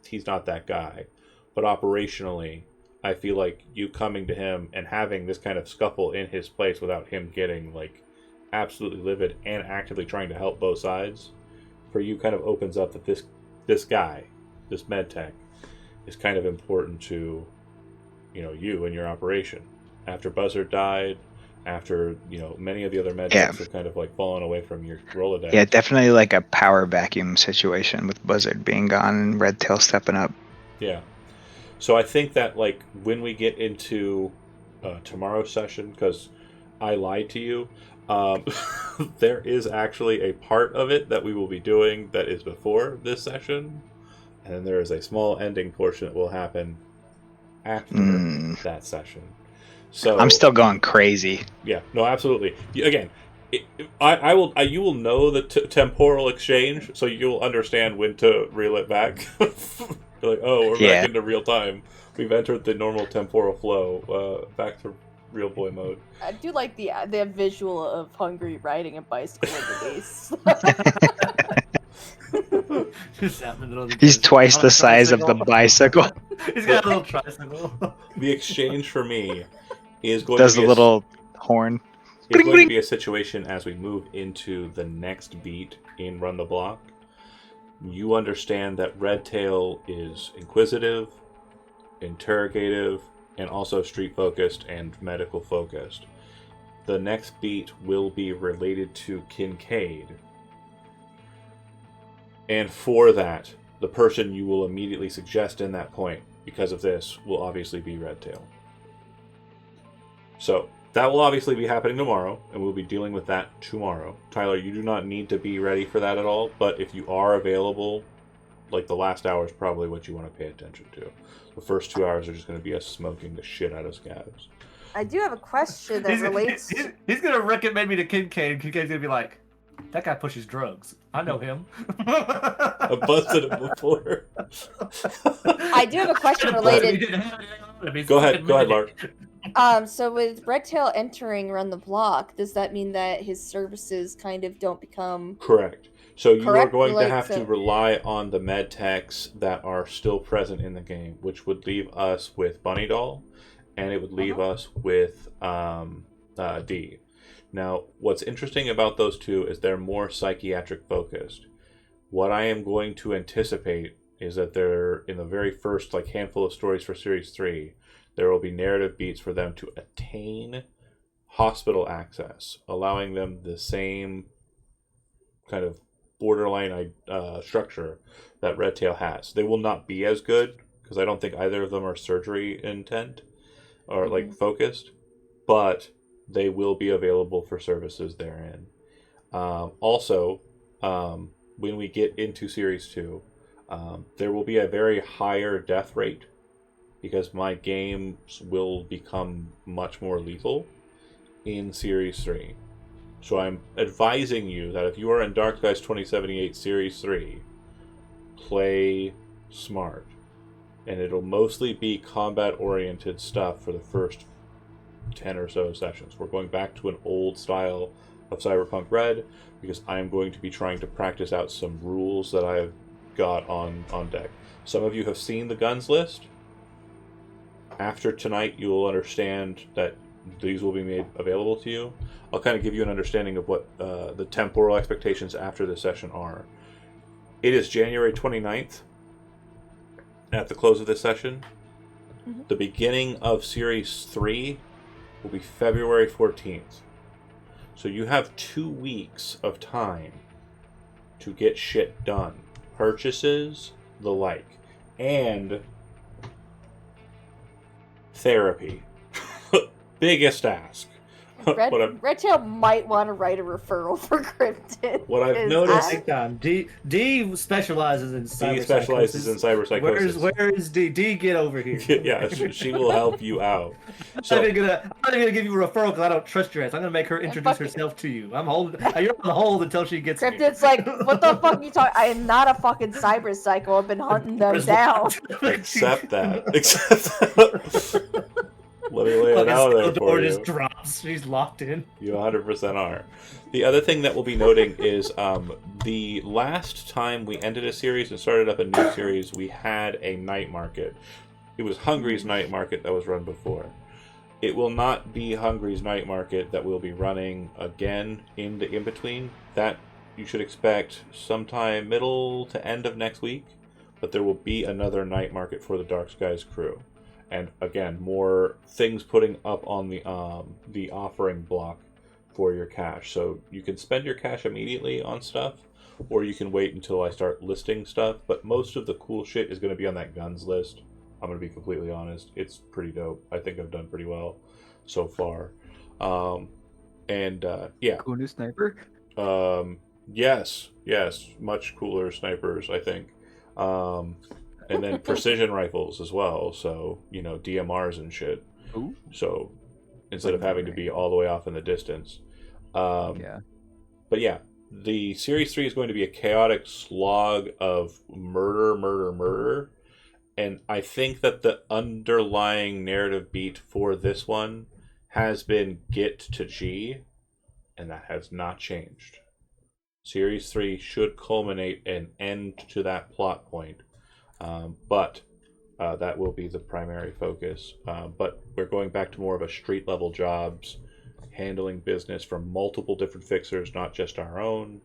He's not that guy. But operationally, I feel like you coming to him and having this kind of scuffle in his place without him getting, like, absolutely livid and actively trying to help both sides, for you kind of opens up that this guy, this medtech, is kind of important to, you know, you and your operation. After Buzzard died, after, you know, many of the other medtechs have kind of like fallen away from your Rolodex. Yeah, definitely like a power vacuum situation with Buzzard being gone and Redtail stepping up. Yeah. So I think that, like, when we get into tomorrow's session, because I lied to you, there is actually a part of it that we will be doing that is before this session, and then there is a small ending portion that will happen after that session. So I'm still going crazy. Yeah, no, absolutely. Again, you will know the temporal exchange, so you'll understand when to reel it back. You're like, oh, we're back into real time. We've entered the normal temporal flow. Back to real boy mode. I do like the visual of Hungry riding a bicycle in the base. Just out in the middle of the He's desert. twice On the a size of the bicycle. He's got a little tricycle. The exchange for me is going Does to the be little horn. it's going to be a situation as we move into the next beat in Run the Block. You understand that Redtail is inquisitive, interrogative, and also street focused and medical focused. The next beat will be related to Kincaid. And for that, the person you will immediately suggest in that point, because of this, will obviously be Redtail. So, that will obviously be happening tomorrow, and we'll be dealing with that tomorrow. Tyler, you do not need to be ready for that at all, but if you are available, like the last hour is probably what you want to pay attention to. The first 2 hours are just going to be us smoking the shit out of scabs. I do have a question that relates. He's gonna recommend me to Kincaid. Kincaid's gonna be like, "That guy pushes drugs. I know him." I busted it before. I do have a question related. Go ahead, Lark. So with Redtail entering Run the Block, does that mean that his services kind of don't become Correct. So you are Correct, going to like, have to so- rely on the med techs that are still present in the game, which would leave us with Bunny Doll, and it would leave us with D. Now, what's interesting about those two is they're more psychiatric focused. What I am going to anticipate is that they're in the very first handful of stories for Series 3, there will be narrative beats for them to attain hospital access, allowing them the same kind of borderline structure that Redtail has. They will not be as good, because I don't think either of them are surgery intent or focused, but they will be available for services therein. Also, when we get into Series 2, there will be a very higher death rate, because my games will become much more lethal in Series 3. So I'm advising you that if you are in Dark Skies 2078 Series 3, play smart. And it'll mostly be combat-oriented stuff for the first 10 or so sessions. We're going back to an old style of Cyberpunk Red, because I'm going to be trying to practice out some rules that I've got on deck. Some of you have seen the guns list. After tonight, you will understand that these will be made available to you. I'll kind of give you an understanding of what the temporal expectations after this session are. It is January 29th at the close of this session. Mm-hmm. The beginning of Series 3 will be February 14th. So you have 2 weeks of time to get shit done. Purchases, the like. And therapy. Biggest ask. Redtail might want to write a referral for Cryptid. What I've noticed- Take time. D specializes in cyber D specializes in cyber psychosis. Where is D? D, get over here. Yeah, she will help you out. So, I'm not gonna give you a referral because I don't trust your ass. I'm gonna make her introduce herself to you. You're on the hold until she gets here. Cryptid's like, what the fuck are you talking? I am not a fucking cyber psycho. I've been hunting them down. accept that. Let me lay it out there the for door you. just drops. She's locked in. You 100% are. The other thing that we'll be noting is the last time we ended a series and started up a new series, we had a night market. It was Hungry's night market that was run before. It will not be Hungry's night market that we'll be running again in the in-between. That you should expect sometime middle to end of next week, but there will be another night market for the Dark Skies crew. And again, more things putting up on the offering block for your cash. So you can spend your cash immediately on stuff, or you can wait until I start listing stuff. But most of the cool shit is going to be on that guns list. I'm going to be completely honest. It's pretty dope. I think I've done pretty well so far. Yeah. Cool new sniper. Yes. Much cooler snipers, I think. And then precision rifles as well, so DMRs and shit. Ooh. So instead of having to be all the way off in the distance. Yeah. But yeah, the Series 3 is going to be a chaotic slog of murder. And I think that the underlying narrative beat for this one has been get to G, and that has not changed. Series 3 should culminate an end to that plot point. But that will be the primary focus. But we're going back to more of a street level jobs, handling business from multiple different fixers, not just our own.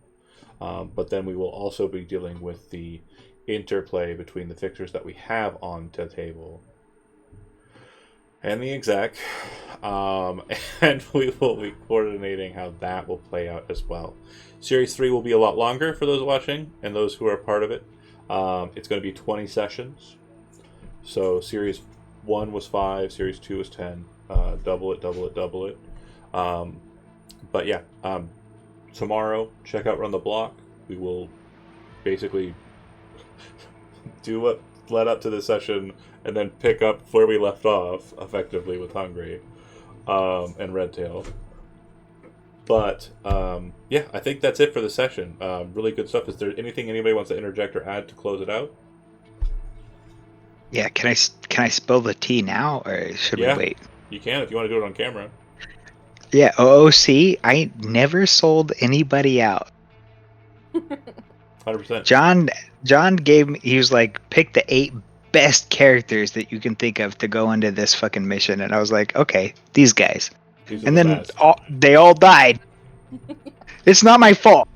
But then we will also be dealing with the interplay between the fixers that we have on the table and the exec. And we will be coordinating how that will play out as well. Series 3 will be a lot longer for those watching and those who are a part of it. It's going to be 20 sessions. So Series 1 was 5, Series 2 was 10. Double it. But yeah, tomorrow, check out Run the Block. We will basically do what led up to the session, and then pick up where we left off, effectively, with Hungry and Redtail. But, yeah, I think that's it for the session. Really good stuff. Is there anything anybody wants to interject or add to close it out? Yeah, can I spill the tea now, or should we wait? You can if you want to do it on camera. Yeah, OOC, I never sold anybody out. 100%. John gave me, he was like, pick the 8 best characters that you can think of to go into this fucking mission, and I was like, okay, these guys. These are And the then best. they all died. It's not my fault.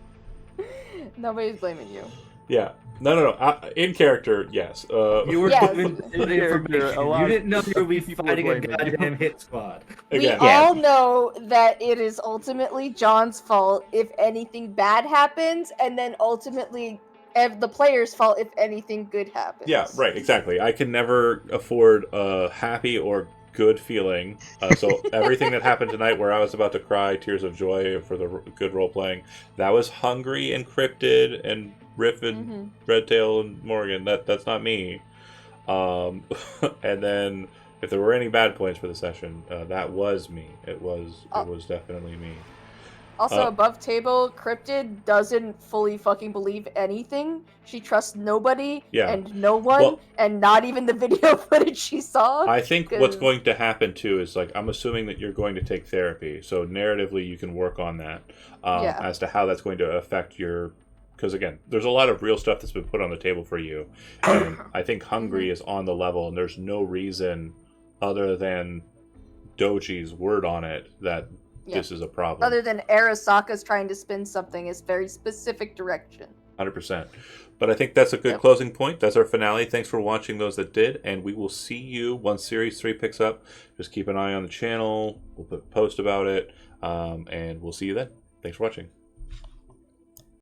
Nobody's blaming you. Yeah. No. In character, yes. You were Yes. given the Character, information. a lot You of didn't know you would be people fighting a blaming you. goddamn hit squad. Again, We all know that it is ultimately John's fault if anything bad happens, and then ultimately the player's fault if anything good happens. Yeah, right, exactly. I can never afford a happy or good feeling. So everything that happened tonight where I was about to cry tears of joy for the good role playing, that was Hungry, Encrypted, and Riff and Redtail and Morgan. That's not me. And then if there were any bad points for the session, that was me. It was definitely me. Also, above table, Cryptid doesn't fully fucking believe anything. She trusts nobody and no one, and not even the video footage she saw. I think what's going to happen too is, like, I'm assuming that you're going to take therapy, so narratively you can work on that as to how that's going to affect your. Because again, there's a lot of real stuff that's been put on the table for you, and I think Hungry is on the level, and there's no reason other than Doji's word on it that. This is a problem. Other than Arasaka's trying to spin something in a very specific direction. 100%. But I think that's a good closing point. That's our finale. Thanks for watching, those that did. And we will see you once Series 3 picks up. Just keep an eye on the channel. We'll post about it. And we'll see you then. Thanks for watching.